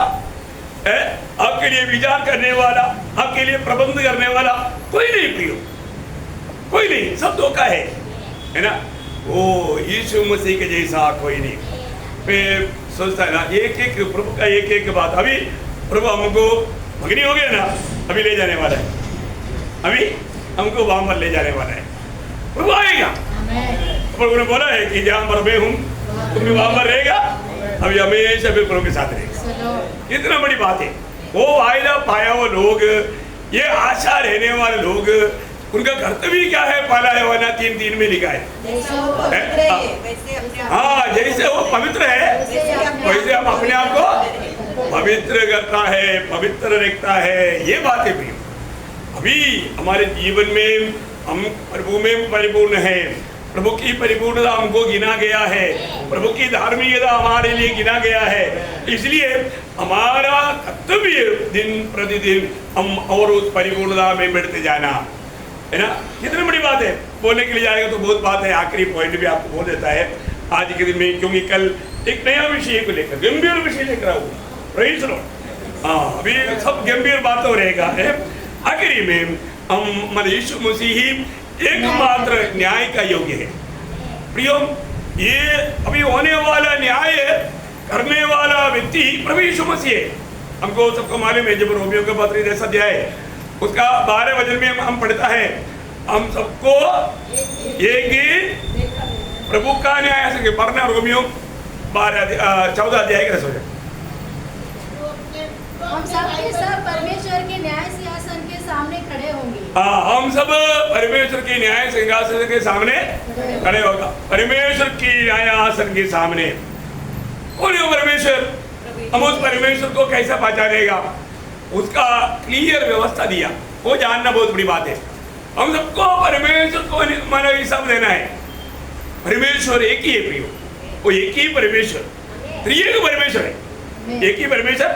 है, आपके लिए विचार करने वाला, आपके लिए प्रबंध करने वाला कोई नहीं प्रियो, कोई नहीं, सब धोखा है ना। वो यीशु मसीह के जैसा कोई नहीं। मैं सोचता है ना, एक एक प्रभु का एक एक बात। अभी प्रभु हमको भगनी हो गया ना, अभी ले जाने वाला है, अभी हमको वहां पर ले जाने वाला है। प्रभु आएगा, प्रभु ने बोला है कि जहाँ पर मैं हूँ तुम भी वहां पर रहेगा, अभी हमेशा भी प्रभु के साथ रहेगा। इतना बड़ी बात है। वो वायदा पाया वो लोग, ये आशा रहने वाले लोग, उनका कर्तव्य क्या है? पाला है वरना 3:3 में लिखा है। हाँ, जैसे वो पवित्र है वैसे हम अपने आप को पवित्र करता है, पवित्र रखता है। ये बात है भी। अभी हमारे जीवन में हम प्रभु में परिपूर्ण है, प्रभु की परिपूर्णता हमको गिना गया है, प्रभु की धार्मिकता हमारे लिए गिना गया है। इसलिए हमारा कर्तव्य दिन प्रतिदिन हम और उस परिपूर्णता में बढ़ते जाना है ना। कितनी बड़ी बात है। बोलने के लिए जाएगा तो बहुत बात है। आखिरी पॉइंट भी आपको बोल देता है आज के दिन में, क्योंकि कल एक नया विषय को लेकर, गंभीर विषय लेकर आऊँ। Praise the Lord. हाँ, अभी सब गंभीर बातों रहेगा है। आखिरी में हम यीशु मसीह ही एकमात्र न्याय का योग्य है। प्रियो, ये अभी होने वाला न्याय करने वाला व्यक्ति प्रभु यीशु मसीह है। हमको सबको मालूम है, जब रोमियो का पत्र 10 अध्याय उसका 12 वचन में हम पढ़ता है, हम सबको एक प्रभु का न्याय सके। पढ़ना रोमियो 14 अध्याय का 10 वचन। हम सब परमेश्वर के न्याय सिंहासन के सामने खड़े होंगे। हाँ, हम सब परमेश्वर के न्याय सिंहासन के सामने खड़े होगा। परमेश्वर की न्यायासन के सामने कौन है परमेश्वर? हम उस परमेश्वर को कैसा पहचानेगा? उसका क्लियर व्यवस्था दिया, वो जानना बहुत बड़ी बात है। हम सबको परमेश्वर को मानो हिसाब देना है। परमेश्वर एक ही है प्रियो, वो एक ही परमेश्वर, त्रिएक परमेश्वर है। एक ही परमेश्वर,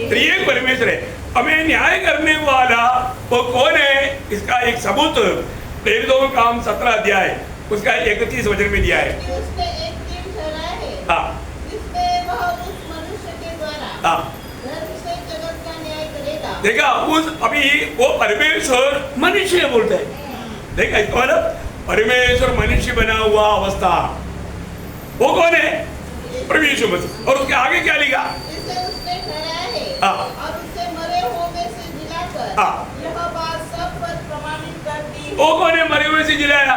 त्रिएक परमेश्वर है। हमें न्याय करने वाला वो कौन है? इसका एक सबूत प्रेरितों का काम 17 अध्याय उसका 31 वचन में दिया है। उसने एक दिन ठहराया है, हाँ, जिसमें वह उस मनुष्य के द्वारा हाँ, धर्म से जगत का न्याय करेगा। देखा, उस अभी वो परमेश्वर मनुष्य बोलते हैं। देखा इसका मतलब परमेश्वर मनुष्य बना हुआ अवस्था, वो कौन है? प्रभु यीशु मसीह। और उसके आगे क्या लिखा? इसे उसने ठहराया है हाँ, और उसे मरे हुओं में से जिलाकर हाँ, यह बात सब पर प्रमाणित कर दी। वो कौन है? मरे हुए से जिलाया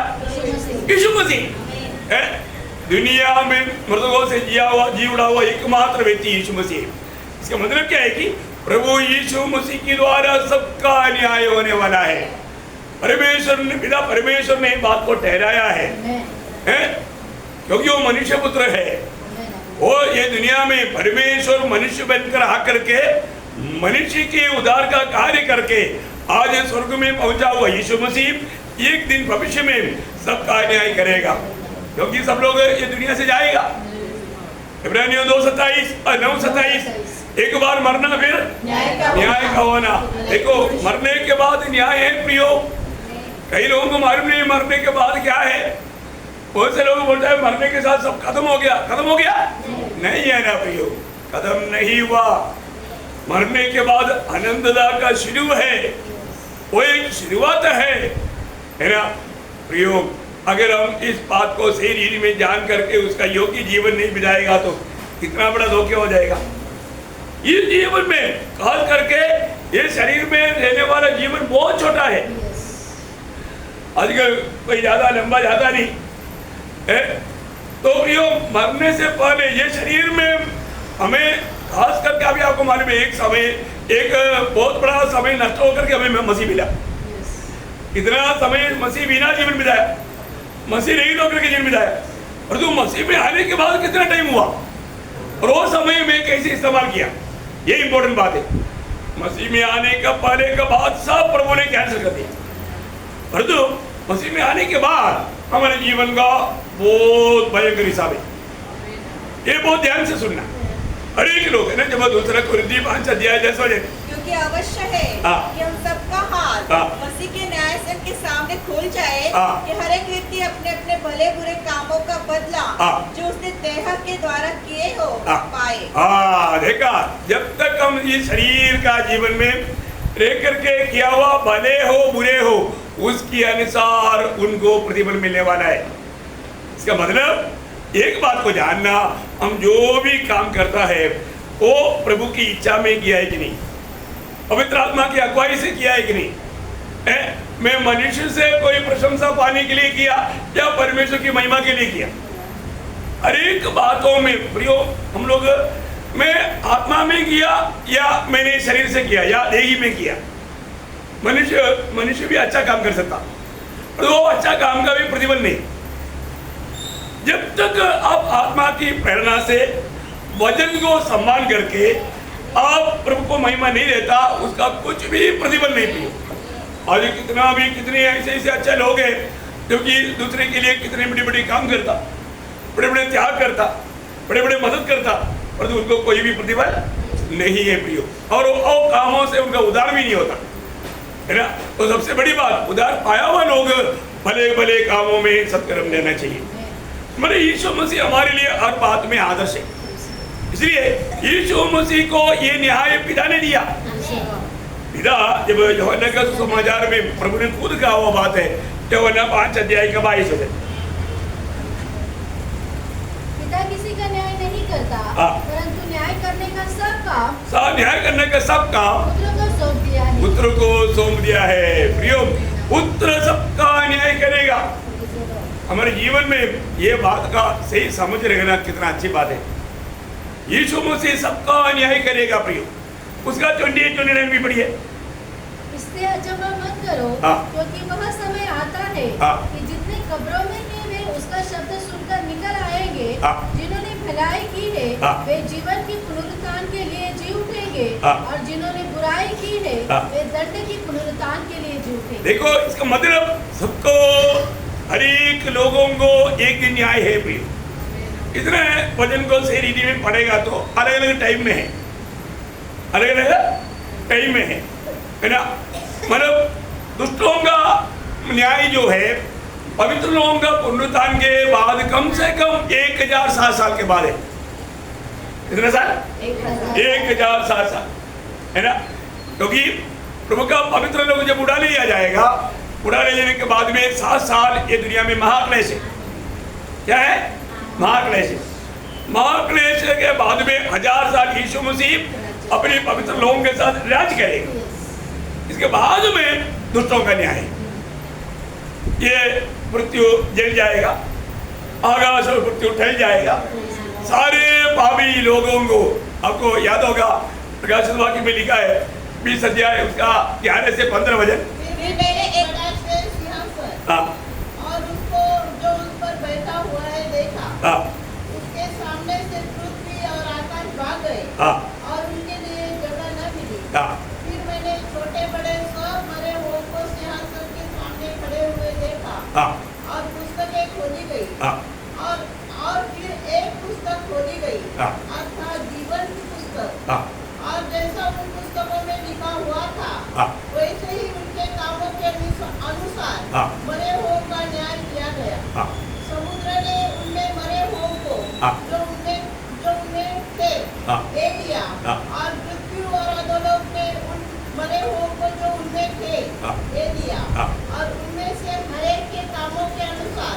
यीशु मसीह है। दुनिया में मृतकों से जी उड़ा हुआ एकमात्र व्यक्ति यीशु मसीह। इसका मतलब क्या है कि प्रभु यीशु मसीह के द्वारा सबका न्याय होने वाला है। परमेश्वर ने, पिता परमेश्वर ने बात को ठहराया है, क्योंकि वो मनुष्य पुत्र है। वो ये दुनिया में परमेश्वर मनुष्य बनकर आकर के मनुष्य के उद्धार का कार्य करके आज स्वर्ग में पहुंचा हुआ यीशु मसीह एक दिन भविष्य में सबका न्याय करेगा, क्योंकि सब लोग ये दुनिया से जाएगा। इब्रानियों 9:27 एक बार मरना फिर न्याय का होना। देखो, मरने के बाद न्याय है प्रियो। कई लोगों को मालूम नहीं मरने के बाद क्या है। बहुत से लोग बोलते हैं मरने के साथ सब खत्म हो गया। खत्म हो गया नहीं है ना प्रियो, खत्म नहीं हुआ। मरने के बाद आनंददा का शुरू है, वो एक शुरुआत है ना प्रियो। अगर हम इस बात को सही रीति में जान करके उसका योग्य जीवन नहीं बिताएगा तो कितना बड़ा धोखा हो जाएगा। इस जीवन में खास करके ये शरीर में रहने वाला जीवन बहुत छोटा है। आजकल कोई ज्यादा लंबा जाता नहीं है। तो प्रियो, मरने से पहले ये शरीर में हमें खास करके अभी आपको मालूम है एक समय, एक बहुत बड़ा समय नष्ट होकर के हमें मसीह मिला। इतना समय मसीह बिना जीवन बिताया, मसीह रहित होकर के जीवन बिताया। और तो मसीह में आने के बाद कितना टाइम हुआ और वो समय में कैसे इस्तेमाल किया, ये इंपॉर्टेंट बात है। मसीह में आने का पहले का बाद सब प्रभु ने कैंसिल कर दिया, और तो मसीह में आने के बाद हमारे जीवन का बहुत भयंकर हिसाब है। ये बहुत ध्यान से सुनना। हर एक लोग है ना, जब दूसरा कुरिन्थी 5 अध्याय 10 वचन, क्योंकि अवश्य है कि हम सबका हाथ मसीह के न्यायासन के सामने खुल जाए कि हर एक व्यक्ति अपने अपने भले बुरे कामों का बदला जो उसने देह के द्वारा किए हो पाए। देखा, जब तक हम इस शरीर का जीवन में रह करके किया हुआ भले हो बुरे हो उसके अनुसार उनको प्रतिफल मिलने वाला है। इसका मतलब एक बात को जानना, हम जो भी काम करता है वो प्रभु की इच्छा में किया है कि नहीं, पवित्र आत्मा की अगुवाई से किया है कि नहीं है। मैं मनुष्य से कोई प्रशंसा पाने के लिए किया या परमेश्वर की महिमा के लिए किया। हर एक बातों में प्रियो हम लोग, मैं आत्मा में किया या मैंने शरीर से किया या देही में किया। मनुष्य भी अच्छा काम कर सकता, पर वो अच्छा काम का भी प्रतिफल नहीं। जब तक आप आत्मा की प्रेरणा से वचन को सम्मान करके आप प्रभु को महिमा नहीं देता, उसका कुछ भी प्रतिफल नहीं पियो। आज कितने ऐसे अच्छे लोग हैं जो कि दूसरे के लिए कितने बड़े काम करता, बड़े त्याग करता, बड़े मदद करता, परंतु उनको कोई भी प्रतिफल नहीं है प्रियो। और कामों से उनका उद्धार भी नहीं होता है ना। तो सबसे बड़ी बात, उद्धार पाया हुआ लोग भले कामों में सत्कर्म देना चाहिए। मतलब यीशु मसीह हमारे लिए हर बात में आदर्श है, इसलिए यीशु मसीह को ये न्याय पिता ने दिया। पिता जब यूहन्ना का सुसमाचार में प्रभु ने खुद कहा हुआ बात है, यूहन्ना 5 अध्याय का 22 है, पिता किसी का न्याय नहीं करता, परंतु न्याय करने का सब काम पुत्र को सौंप दिया है। पुत्र को सौंप दिया है। प्रियो, पुत्र सबका न्याय करेगा। हमारे जीवन में ये बात का सही समझ रखना कितना अच्छी बात है। यीशु मसीह सबका न्याय करेगा प्रियो। उसका 28-29 भी पढ़िए। इससे अचंभा मत करो, क्योंकि वह समय आता है कि जितने कब्रों में हैं वे उसका शब्द सुनकर निकल आएंगे। जिन्होंने भलाई की है वे जीवन की पुनरुत्थान के लिए जी उठेंगे, और जिन्होंने बुराई की है वे दंड की पुनरुत्थान के लिए जी उठेंगे। देखो, इसका मतलब सबको, हर एक लोगों को एक ही न्याय है प्रियो। इतना वचन को सही रीति में पढ़ेगा तो अलग अलग टाइम में है, है ना। मतलब दुष्टों का न्याय जो है पवित्र लोगों का पुनरुत्थान के बाद कम से कम 1007 साल के बाद है। कितने साल? 1007 साल, है ना। क्योंकि प्रभु का पवित्र लोग जब उड़ा लिया जाएगा, उड़ा ले जाने के बाद में 7 साल ये दुनिया में महाक्लेश है। क्या है? महाक्लेश। महाक्लेश के बाद में 1000 साल यीशु मसीह अपने पवित्र लोगों के साथ राज करेगा। इसके बाद में दुष्टों का न्याय, ये मृत्यु जल जाएगा, आकाश और मृत्यु ठहर जाएगा। सारे पापी लोगों को, आपको याद होगा प्रकाशित वाक्य में लिखा है 20 अध्याय उसका 11 से 15 वचन। और उसको जो उस पर बैठा हुआ है देखा, उसके सामने से पृथ्वी और आकाश भाग गए और उनके लिए जगह न मिली। फिर मैंने छोटे बड़े सब मरे हुओं को सिंहासन के सामने खड़े हुए देखा, और पुस्तकें खोली गई, और फिर एक पुस्तक खोली गई, अर्थात जीवन की पुस्तक। और जैसा उन पुस्तकों में लिखा हुआ था वैसे ही उनके कामों के अनुसार मरे हुओं का न्याय किया गया। समुद्र ने उनमें मरे हुओं को जो उनमें थे ले लिया, और पृथ्वी और अधोलोक ने उन मरे हुओं को जो उनमें थे ले लिया, और उनमें से हर एक के कामों के अनुसार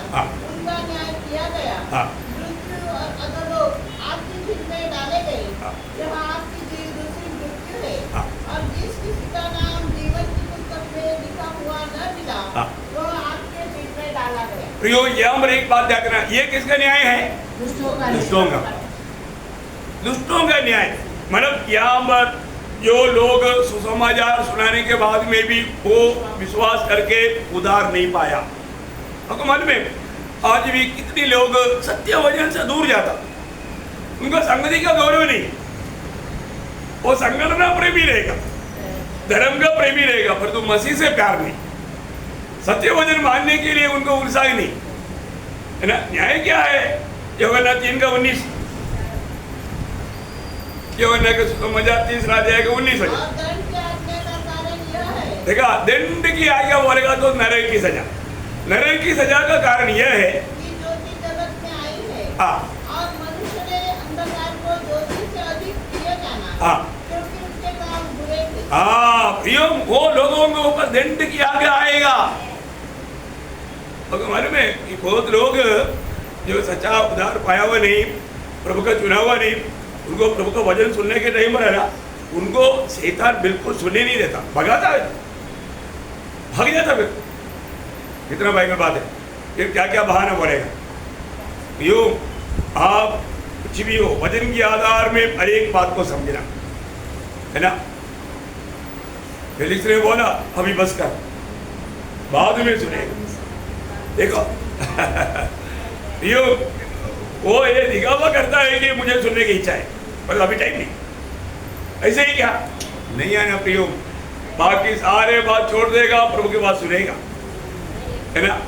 उनका न्याय किया गया। पृथ्वी और अधोलोक आग की झील में डाले गए, जहाँ आग की झील दूसरी मृत्यु है, और जिस किसी का नाम जीवन की पुस्तक में लिखा हुआ न मिला वह आग के झील में डाला गया। प्रियो, यहाँ पर एक बात ध्यान रखना, ये किसका न्याय है? दुष्टों का न्याय। मतलब यहाँ पर जो लोग सुसमाचार सुनाने के बाद में भी वो विश्वास करके उद्धार नहीं पाया, आपको मालूम है आज भी कितने लोग सत्य वचन से दूर जाता, उनका संगति का गौरव नहीं, वो संगठन प्रेमी रहेगा, धर्म का प्रेमी रहेगा, पर तो मसीह से प्यार नहीं, सत्य वचन मानने के लिए उनको उत्साह नहीं, है ना। न्याय क्या है? यूहन्ना 3:19, यूहन्ना का सुसमाचार 3 अध्याय का 19 वचन। देखा, दंड की आज्ञा बोलेगा तो नरक की सजा। नरक की सजा का कारण यह है कि ज्योति जगत में आई है, हाँ, और मनुष्य ने अंधकार को ज्योति से अधिक प्रिय जाना, क्योंकि उसके काम बुरे थे। प्रियो, वो लोगों के ऊपर दंड की आज्ञा आएगा। तो मालूम है कि बहुत लोग जो सच्चा उद्धार पाया हुआ नहीं, प्रभु का चुना हुआ नहीं, उनको प्रभु का वचन सुनने के टाइम पर है ना, उनको शैतान बिल्कुल सुनने नहीं देता, भगाता है। भाग जाता फिर। कितना भयंकर बात है। फिर क्या क्या बहाना बोलेगा। यो आप कुछ भी हो, वचन के आधार में हर एक बात को समझना, है ना। फेलिक्स ने बोला अभी बस कर, बाद में सुनेगा। देखो यो वो ये दिखावा करता है कि मुझे सुनने की इच्छा है, पर अभी टाइम नहीं। ऐसे ही क्या नहीं आना प्रियो, बाकी सारे बात छोड़ देगा, प्रभु की बात सुनेगा, है ना।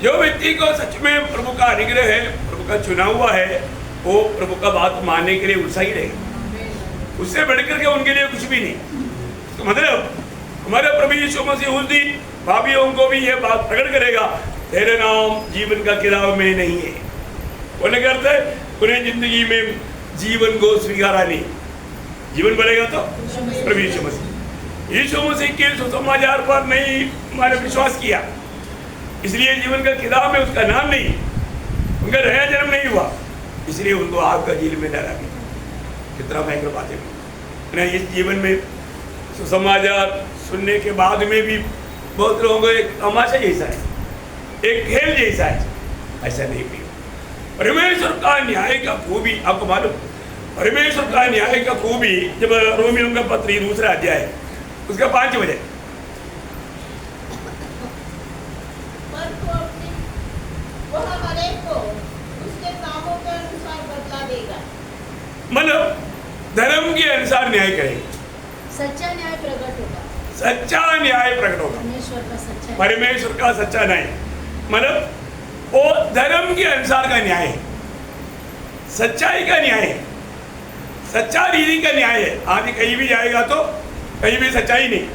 जो व्यक्ति को सच में प्रभु का अनुग्रह है, प्रभु का चुना हुआ है, वो प्रभु का बात मानने के लिए उत्साही रहेगा। उससे बढ़कर के उनके लिए कुछ भी नहीं। तो मतलब हमारे प्रभु यीशु मसीह उस दिन भाभियों को भी ये बात प्रकट करेगा, तेरे नाम जीवन का किताब में नहीं है। उन्हें करते उन्हें जिंदगी में जीवन को स्वीकारा नहीं। जीवन बनेगा तो प्रभु यीशु मसीह के सुसमाचार पर नहीं मैंने विश्वास किया, इसलिए जीवन का किताब में उसका नाम नहीं, उनका नया जन्म नहीं हुआ, इसलिए उनको आग का झील में डाला गया। कितना भयंकर बात है। इस जीवन में सुसमाचार सुनने के बाद में भी बहुत लोगों को एक तमाशा जैसा है, एक खेल जैसा है। ऐसा नहीं भी। परमेश्वर का न्याय का खूबी आपको मालूम, परमेश्वर का न्याय का खूबी जब रोमियों का पत्र 2 अध्याय उसका 5 बजे, मतलब धर्म के अनुसार न्याय करेगा, सच्चा न्याय प्रकट होगा, सच्चा न्याय प्रकट होगा। परमेश्वर का सच्चा न्याय मतलब वो धर्म के अनुसार का न्याय है, सच्चाई का न्याय है, सच्चा रीति का न्याय है। आज कहीं भी जाएगा तो कहीं भी सच्चाई नहीं,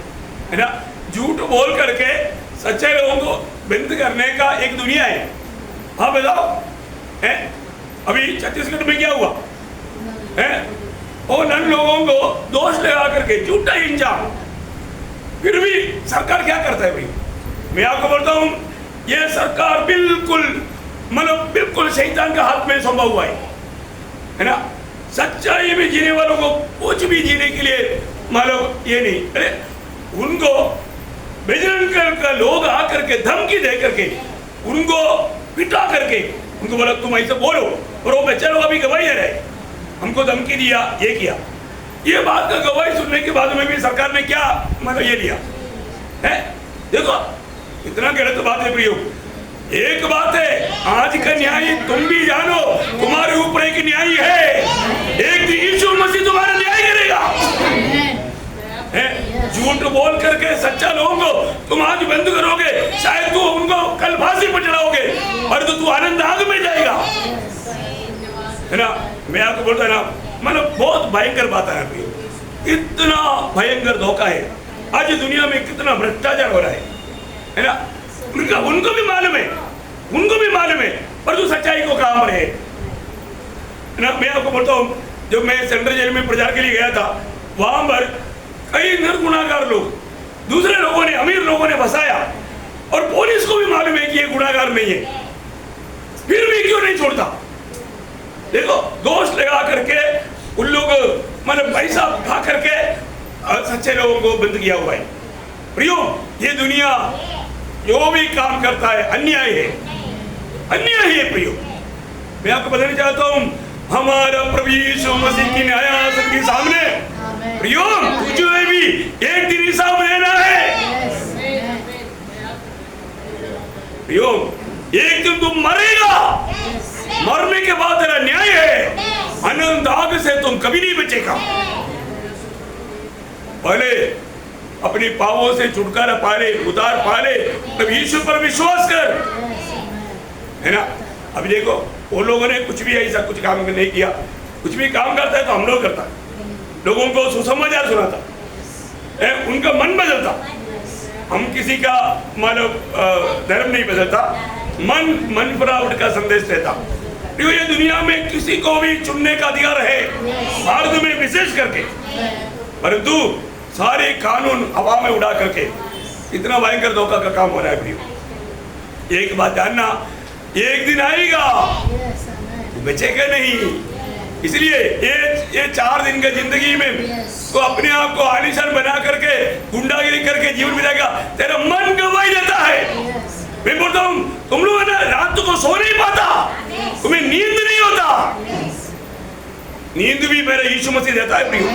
है ना। झूठ बोल करके सच्चे लोगों को बंद करने का एक दुनिया है। हाँ बताओ, है अभी छत्तीसगढ़ में क्या हुआ है, वो नन लोगों को दोष लगा करके झूठा इंजाम, फिर भी सरकार क्या करता है भाई। मैं आपको बोलता हूँ ये सरकार बिल्कुल मतलब बिल्कुल शैतान के हाथ में सौंपा हुआ है ना। सच्चाई में जीने वालों को कुछ भी जीने के लिए मतलब ये नहीं। अरे उनको बजरंग दल का लोग आकर के धमकी दे करके उनको पिटा करके उनको बोला तुम ऐसे बोलो, और वो बेचारे लोग अभी गवाही दे रहे, हमको धमकी दिया, ये किया। ये बात का गवाही सुनने के बाद में भी सरकार ने क्या मतलब ये लिया है। देखो इतना गलत बात है प्रियो। एक बात है आज का न्याय तुम भी जानो, तुम्हारे ऊपर एक न्याय है, एक यीशु मसीह तुम्हारा न्याय करेगा। झूठ बोल करके सच्चा लोगों को तुम आज बंद करोगे, शायद तू उनको कल फांसी पर चढ़ाओगे और तो तू आनंद आग में जाएगा, है ना। मैं आपको बोलता ना मतलब बहुत भयंकर बात है, इतना भयंकर धोखा है। आज दुनिया में कितना भ्रष्टाचार हो रहा है ना। उनको भी मालूम है, उनको भी मालूम है, पर तू सच्चाई को काम रहे ना। मैं आपको बोलता हूँ जब मैं सेंट्रल जेल में प्रचार के लिए गया था, वहां पर कई निर्गुणाकार लोग दूसरे लोगों ने, अमीर लोगों ने फंसाया, और पुलिस को भी मालूम है कि ये गुनाहगार नहीं है, फिर भी क्यों नहीं छोड़ता। देखो दोष लगा करके उन लोग मतलब पैसा खा करके सच्चे लोगों को बंद किया हुआ है। प्रियो ये दुनिया जो भी काम करता है अन्याय है, अन्याय है प्रियो। मैं आपको बताना चाहता हूँ हमारा प्रभु यीशु मसीह की न्यायासन के सामने प्रियो तुझे भी एक दिन हिसाब लेना है प्रियो। एक दिन तुम मरेगा, मरने के बाद तेरा न्याय है, अनंत आग से तुम कभी नहीं बचेगा। पहले अपनी पापों से छुटकारा पाले, उद्धार पाले, तब यीशु पर विश्वास कर, है ना। अभी देखो वो लोगों ने कुछ भी ऐसा कुछ काम नहीं किया, कुछ भी काम करता है तो हम लोग करता है, लोगों को सुसमाचार सुनाता है, उनका मन बदलता। हम किसी का मानव धर्म नहीं बदलता, मन फरावट का संदेश देता। तो ये दुनिया में किसी को भी चुनने का अधिकार है, भारत में विशेष करके, परंतु सारे कानून हवा में उड़ा करके इतना भयंकर धोखा का काम हो रहा है प्रियो। एक बात जानना, एक दिन आएगा बचेगा नहीं, इसलिए ये 4 दिन के जिंदगी में तो अपने आप को आलीशान बना करके गुंडागिरी करके जीवन बिताएगा, तेरा मन गवाई देता है। मैं बोलता हूँ तुम लोग ना रात को सो नहीं पाता, तुम्हें नींद नहीं होता। नींद भी मेरा यीशु मसीह देता है प्रियो,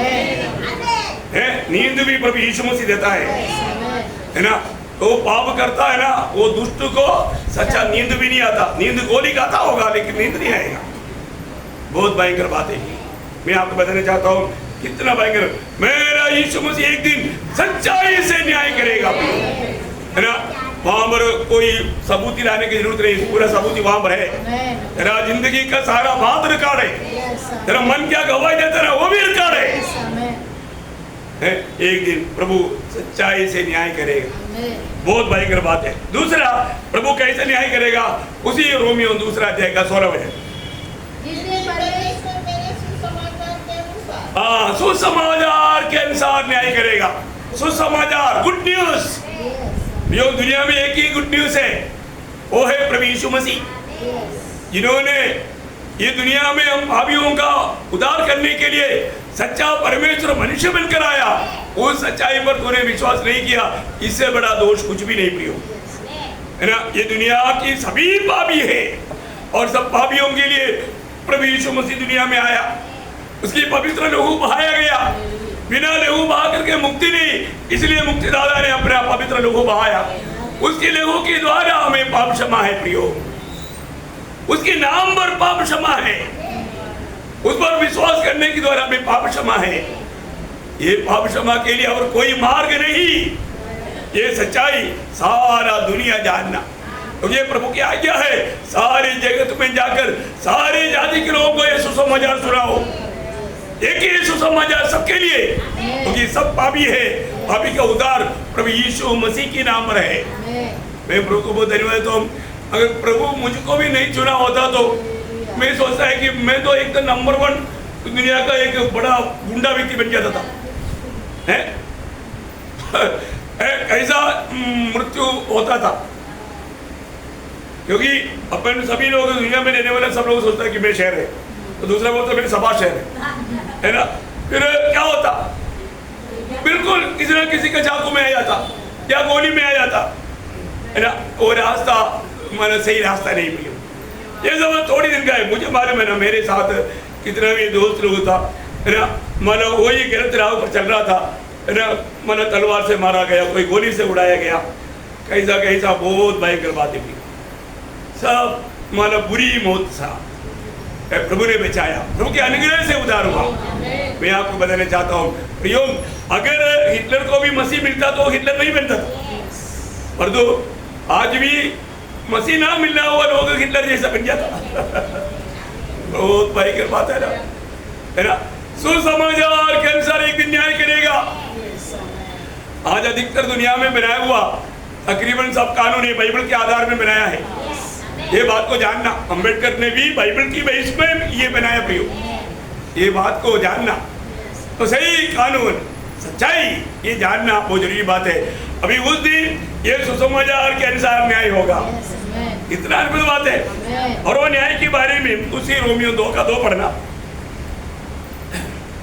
है नींद भी प्रभु यीशु मसीह देता है ना। तो पाप करता है ना वो दुष्ट को सच्चा नींद भी नहीं आता। नींद गोली खाता होगा लेकिन नींद नहीं आएगा। बहुत भयंकर बात है। मैं आपको बताना चाहता हूँ कितना भयंकर, मेरा यीशु मसीह एक दिन सच्चाई से न्याय करेगा, है ना। वहां पर कोई सबूती लाने की जरूरत नहीं, पूरा सबूती वहां पर है। तेरा जिंदगी का सारा बात रिकॉर्ड है, तेरा मन क्या गवाही देता है वो भी रिकॉर्ड है। एक दिन प्रभु सच्चाई से न्याय करेगा, बहुत भयंकर बात है। दूसरा, प्रभु कैसे न्याय करेगा, उसी रोमियो 2 अध्याय का 16 वचन। हाँ, सुसमाचार के अनुसार न्याय करेगा। सुसमाचार, गुड न्यूज। जो दुनिया में एक ही गुड न्यूज है, वो है प्रभु यीशु मसीह, जिन्होंने ये दुनिया में हम पापियों का उद्धार करने के लिए सच्चा परमेश्वर मनुष्य बनकर आया। उस सच्चाई पर तूने विश्वास नहीं किया, इससे बड़ा दोष कुछ भी नहीं प्रियो, है ना। ये दुनिया की सभी पापी है और सब पापियों के लिए प्रभु यीशु मसीह दुनिया में आया। उसकी पवित्र लहू बहाया गया, बिना लहू बहा करके मुक्ति नहीं, इसलिए मुक्तिदाता ने अपना पवित्र लहू बहाया। उसके लहू के द्वारा हमें पाप क्षमा है प्रियो, उसके नाम पर पाप क्षमा है, उस पर विश्वास करने के द्वारा हमें पाप क्षमा है। ये पाप क्षमा के लिए और कोई मार्ग नहीं, ये सच्चाई सारा दुनिया जानना। तो ये प्रभु की आज्ञा है, सारे जगत में जाकर सारे जाति के लोगों को ये सुसमाचार सुनाओ। एक ही सुसमाचार सबके लिए, क्योंकि सब पापी है, पापी का उद्धार प्रभु यीशु मसीह के नाम पर है। मैं प्रभु को बहुत धन्यवाद देता हूँ। अगर प्रभु मुझको भी नहीं चुना होता तो मैं सोचता है कि मैं तो एक नंबर 1 दुनिया का एक बड़ा गुंडा व्यक्ति बन जाता था, है? कैसा मृत्यु होता था, क्योंकि अपन सभी लोग दुनिया में रहने वाले सब लोग सोचते हैं कि मैं शहर है, तो दूसरा बोलता मेरी सभा शहर है ना। फिर क्या होता, बिल्कुल किसी ना किसी का चाकू में आ जाता या गोली में आ जाता, है ना। वो रास्ता माना सही रास्ता नहीं मिला। ये सब थोड़ी दिन का है, मुझे मालूम है ना, मेरे साथ कितना भी दोस्त लोग था, है ना। माना वही गलत राह पर चल रहा था, है ना। माना तलवार से मारा गया, कोई गोली से उड़ाया गया, कैसा कैसा बहुत भयंकर बातें भी, सब माना बुरी मौत सा प्रभु ने बचाया, प्रभु के अनुग्रह से उद्धार हुआ। मैं आपको बताना चाहता हूँ प्रियो, अगर हिटलर को भी मसीह मिलता तो हिटलर नहीं बनता, पर तो आज भी मसीह ना मिलना हुआ लोग हिटलर जैसा बन जाता। बहुत भयंकर बात है ना। सुसमाचार के अनुसार एक दिन न्याय करेगा। आज अधिकतर दुनिया में बनाया हुआ तकरीबन सब कानून है बाइबल के आधार में बनाया है। ये बात को जानना, अंबेडकर ने भी बाइबल की बेस में ये बनाया प्रियो, ये बात को जानना। तो सही कानून सच्चाई ये जानना बहुत जरूरी बात है। अभी उस दिन ये सुसमाचार के अनुसार न्याय होगा, इतना अद्भुत बात है। और वो न्याय के बारे में उसी रोमियो 2 का 2 पढ़ना।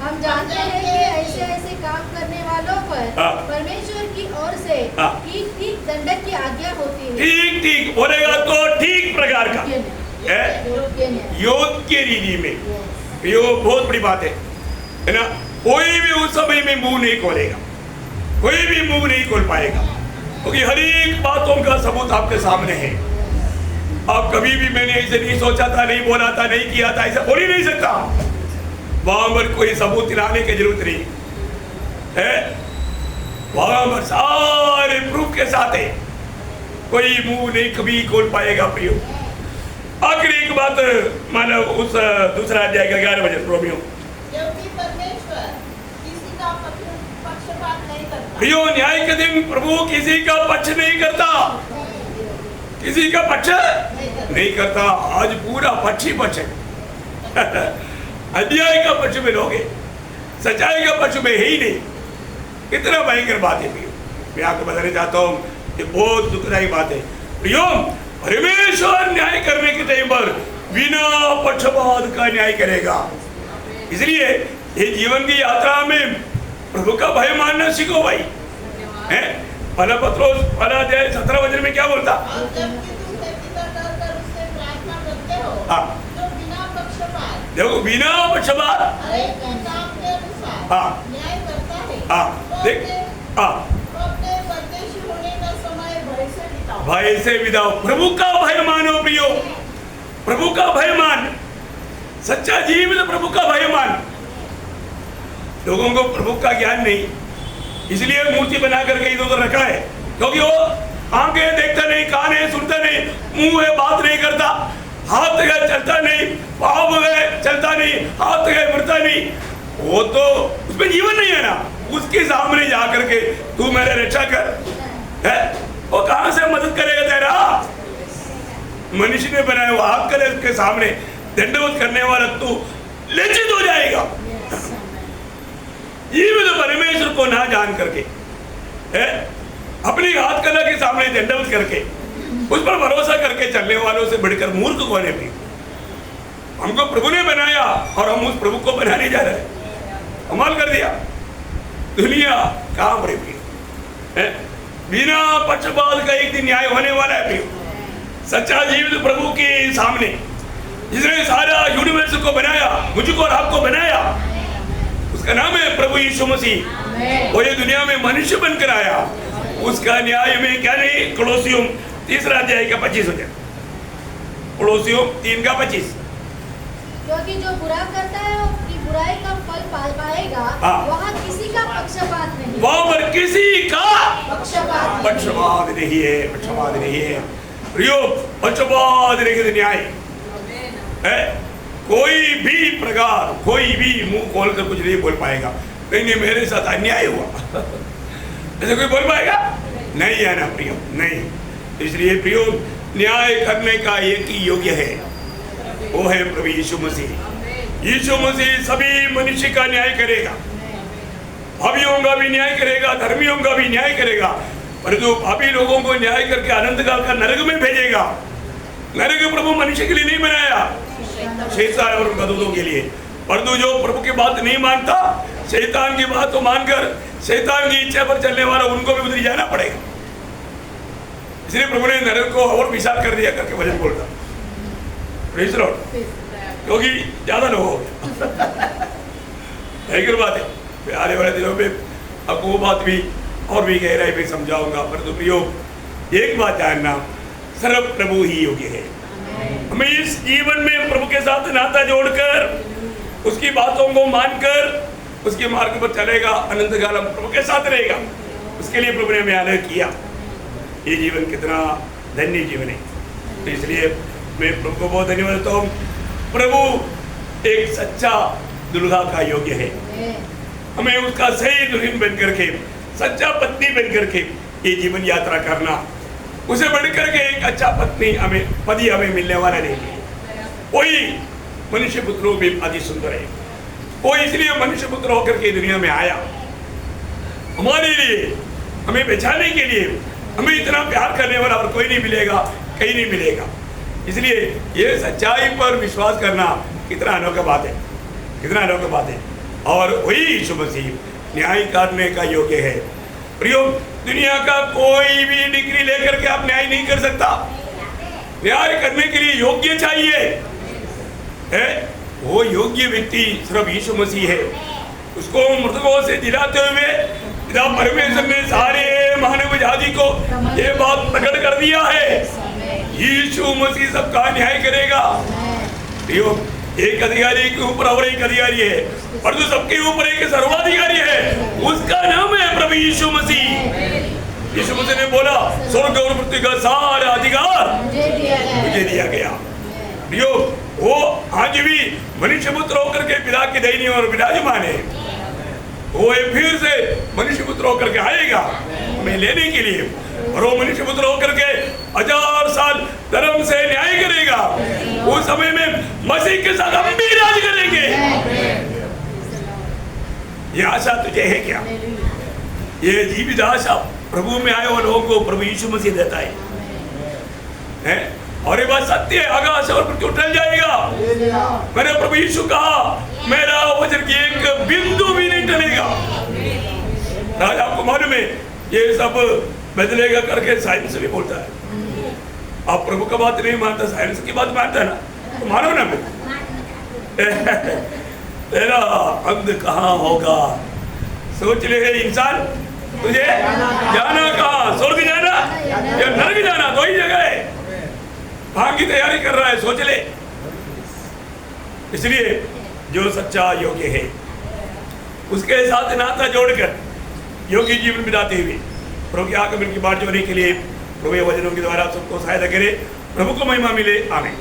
हम जानते हैं कि ऐसे ऐसे काम करने वालों पर परमेश्वर की ओर से ठीक ठीक दंडक की आज्ञा होती है। ठीक ठीक बोलेगा तो ठीक प्रकार का योग्य रीति में, ये बहुत बड़ी बात है ना। कोई भी उस समय में मुंह नहीं खोलेगा, कोई भी मुंह नहीं खोल पाएगा, क्योंकि हर एक बातों का सबूत आपके सामने है। आप कभी भी मैंने ऐसे नहीं सोचा था, नहीं बोला था, नहीं किया था, ऐसा बोल ही नहीं सकता। वहां पर कोई सबूत लाने की जरूरत नहीं है, वहां पर सारे प्रूफ के साथ है, कोई मुंह नहीं कभी खोल पाएगा प्रियो। आखिर एक बात मानो उस 2 अध्याय का 11 वचन रोमियो, क्योंकि परमेश्वर किसी का पक्षपात नहीं करता। प्रियो न्याय के दिन प्रभु किसी का पक्ष नहीं करता, किसी का पक्ष नहीं करता। आज पूरा पक्ष ही पक्ष है। अन्याय का पक्ष में लोग हैं, सच्चाई का पक्ष में है ही नहीं। कितना भयंकर बात है प्रियो, मैं आपको बताना चाहता हूँ, ये बहुत दुखदायी बात है प्रियो। परमेश्वर न्याय करने के टाइम पर बिना पक्षपात का न्याय करेगा। इसलिए ये जीवन की यात्रा में प्रभु का भय मानना सीखो भाई। हैं? पहला पत्रोस पहला अध्याय 17 वचन में क्या बोलता? और जबकि तुम पिता डरकर उससे प्रार्थना करते हो, हाँ। तो बिना पक्षपात देखो बिना पक्षपात हर एक के काम के अनुसार हाँ। न्याय करता है। हाँ, देख हाँ, तो अपने परदेशी होने का समय भय से बिताओ। भय से विदाओ। प्रभु का भय मानो प्रियो, प्रभु का भय मान। सच्चा जीवित प्रभु का भय मान। लोगों को प्रभु का ज्ञान नहीं, इसलिए मूर्ति बना करके इधर उधर रखा है, क्योंकि वो आंखें देखता नहीं, कान है सुनता नहीं, मुंह है बात नहीं करता, हाथ है चलता नहीं, पाँव है चलता नहीं, हाथ है बढ़ता नहीं, वो तो उसमें जीवन नहीं है ना। उसके सामने जा करके तू मेरे रक्षा कर है, वो कहां से मदद करेगा तेरा? मनुष्य ने बनाया वो हाथ करे उसके सामने दंडवत करने वाला तू लज्जित हो जाएगा। जीवित परमेश्वर को ना जान करके है, अपनी हाथ कला के सामने दंडवत करके उस पर भरोसा करके चलने वालों से बढ़कर मूर्ख कौन है? भी हमको प्रभु ने बनाया और हम उस प्रभु को बनाने जा रहे हैं। कमाल कर दिया। दुनिया काम रे भी बिना पक्षपात का एक दिन न्याय होने वाला है। भी सच्चा जीवित प्रभु के सामने जिसने सारा यूनिवर्स को बनाया, मुझको और आपको बनाया, उसका नाम है प्रभु यीशु मसीह। वो ये दुनिया में मनुष्य बनकर आया, उसका न्याय में क्या नहीं। कोलोसियम 3 अध्याय का 25 होता है। कोलोसियम 3 का 25। क्योंकि जो बुरा करता है अपनी बुराई का फल पाएगा। हाँ। वहाँ किसी का पक्षपात नहीं। वहां पर किसी का पक्षपात पक्षपात नहीं है, पक्षपात नहीं है प्रियो, पक्षपात नहीं, न्याय है। कोई भी प्रकार, कोई भी मुंह खोलकर कुछ नहीं बोल पाएगा, नहीं मेरे साथ अन्याय हुआ ऐसे कोई बोल पाएगा? नहीं है ना प्रियो, नहीं। इसलिए प्रियो न्याय करने का एक ही योग्य है, वो है प्रभु यीशु मसीह। यीशु मसीह सभी मनुष्य का न्याय करेगा, पापियों का भी न्याय करेगा, धर्मियों का भी न्याय करेगा, परंतु पापी लोगों को न्याय करके अनंत काल का नरक में भेजेगा। नरक प्रभु मनुष्य के लिए नहीं बनाया, शैतान और उनके दूतों के लिए। परंतु जो प्रभु की बात नहीं मानता, शैतान की बात को मानकर शैतान की इच्छा पर चलने वाला, उनको भी उधर जाना पड़ेगा। इसलिए प्रभु ने नरक को और विशाल कर दिया करके वचन बोलता, प्रेज़ द लॉर्ड, क्योंकि ज्यादा लोग हो गया। बात है आने वाले दिनों में आपको वो बात भी और भी गहराई में समझाऊंगा। परंतु प्रियो एक बात जानना, सिर्फ प्रभु ही योग्य है। हमें इस जीवन में प्रभु के साथ नाता जोड़कर, उसकी बातों को मानकर उसके मार्ग पर चलेगा, अनंत काल हम प्रभु के साथ रहेगा। उसके लिए प्रभु ने हमें आनंद किया। ये जीवन कितना धन्य जीवन है। तो इसलिए मैं प्रभु को बहुत धन्यवाद देता हूँ। प्रभु एक सच्चा दुल्हा का योग्य है। हमें उसका सही दुल्हन बन करके, सच्चा पत्नी बन करके ये जीवन यात्रा करना, उसे बढ़कर के एक अच्छा पत्नी हमें पति हमें मिलने वाला नहीं है। कोई मनुष्य पुत्रों में अति सुंदर है, वो इसलिए मनुष्य पुत्र होकर के दुनिया में आया, हमारे लिए, हमें बचाने के लिए। हमें इतना प्यार करने वाला और कोई नहीं मिलेगा, कहीं नहीं मिलेगा। इसलिए ये सच्चाई पर विश्वास करना कितना अनोखा बात है, कितना अनोखा बात है। और वही यीशु मसीह न्याय करने का योग्य है। प्रियो दुनिया का कोई भी डिग्री लेकर के आप न्याय नहीं कर सकता। न्याय करने के लिए योग्य चाहिए है, वो योग्य व्यक्ति सिर्फ यीशु मसीह है। उसको मृतकों से जिलाते हुए पिता परमेश्वर ने सारे मानव जाति को ये बात प्रकट कर दिया है, यीशु मसीह सबका न्याय करेगा। प्रियो एक अधिकारी के ऊपर और एक अधिकारी है, परंतु सबके ऊपर एक सर्वाधिकारी है, उसका नाम है प्रभु यीशु मसीह। यीशु मसीह ने बोला स्वर्ग और पृथ्वी का सारा अधिकार मुझे दिया गया। प्रियो वो आज भी मनुष्य पुत्र होकर के पिता की दाहिनी ओर विराजमान है। वो फिर से मनुष्य पुत्र होकर के आएगा हमें लेने के लिए, और वो मनुष्य पुत्र होकर के 1000 साल धर्म से न्याय करेगा। उस समय में मसीह के साथ हम भी राज करेंगे। ये आशा तुझे है क्या? ये जीवित आशा प्रभु में आए हुए लोगों को प्रभु यीशु मसीह देता है। और ये बात सत्य है, आकाश और पृथ्वी टल जाएगा। मैंने प्रभु यीशु कहा मेरा वचन की एक बिंदु भी नहीं टलेगा। राजा आपको मालूम है ये सब बदलेगा करके साइंस भी बोलता है। आप प्रभु का बात नहीं मानता, साइंस की बात मानता है ना, तो मानो ना। तेरा अंत कहाँ होगा? सोच ले इंसान, तुझे जाना कहाँ? स्वर्ग जाना या नरक जाना? दो ही जगह है। भाग की तैयारी कर रहा है, सोच ले। इसलिए जो सच्चा योग्य है उसके साथ नाता जोड़कर योगी जीवन बिताते हुए प्रभु के आगमन की बाट जोड़ने के लिए प्रभु वचनों के द्वारा सबको सहायता करे। प्रभु को महिमा मिले। आमीन।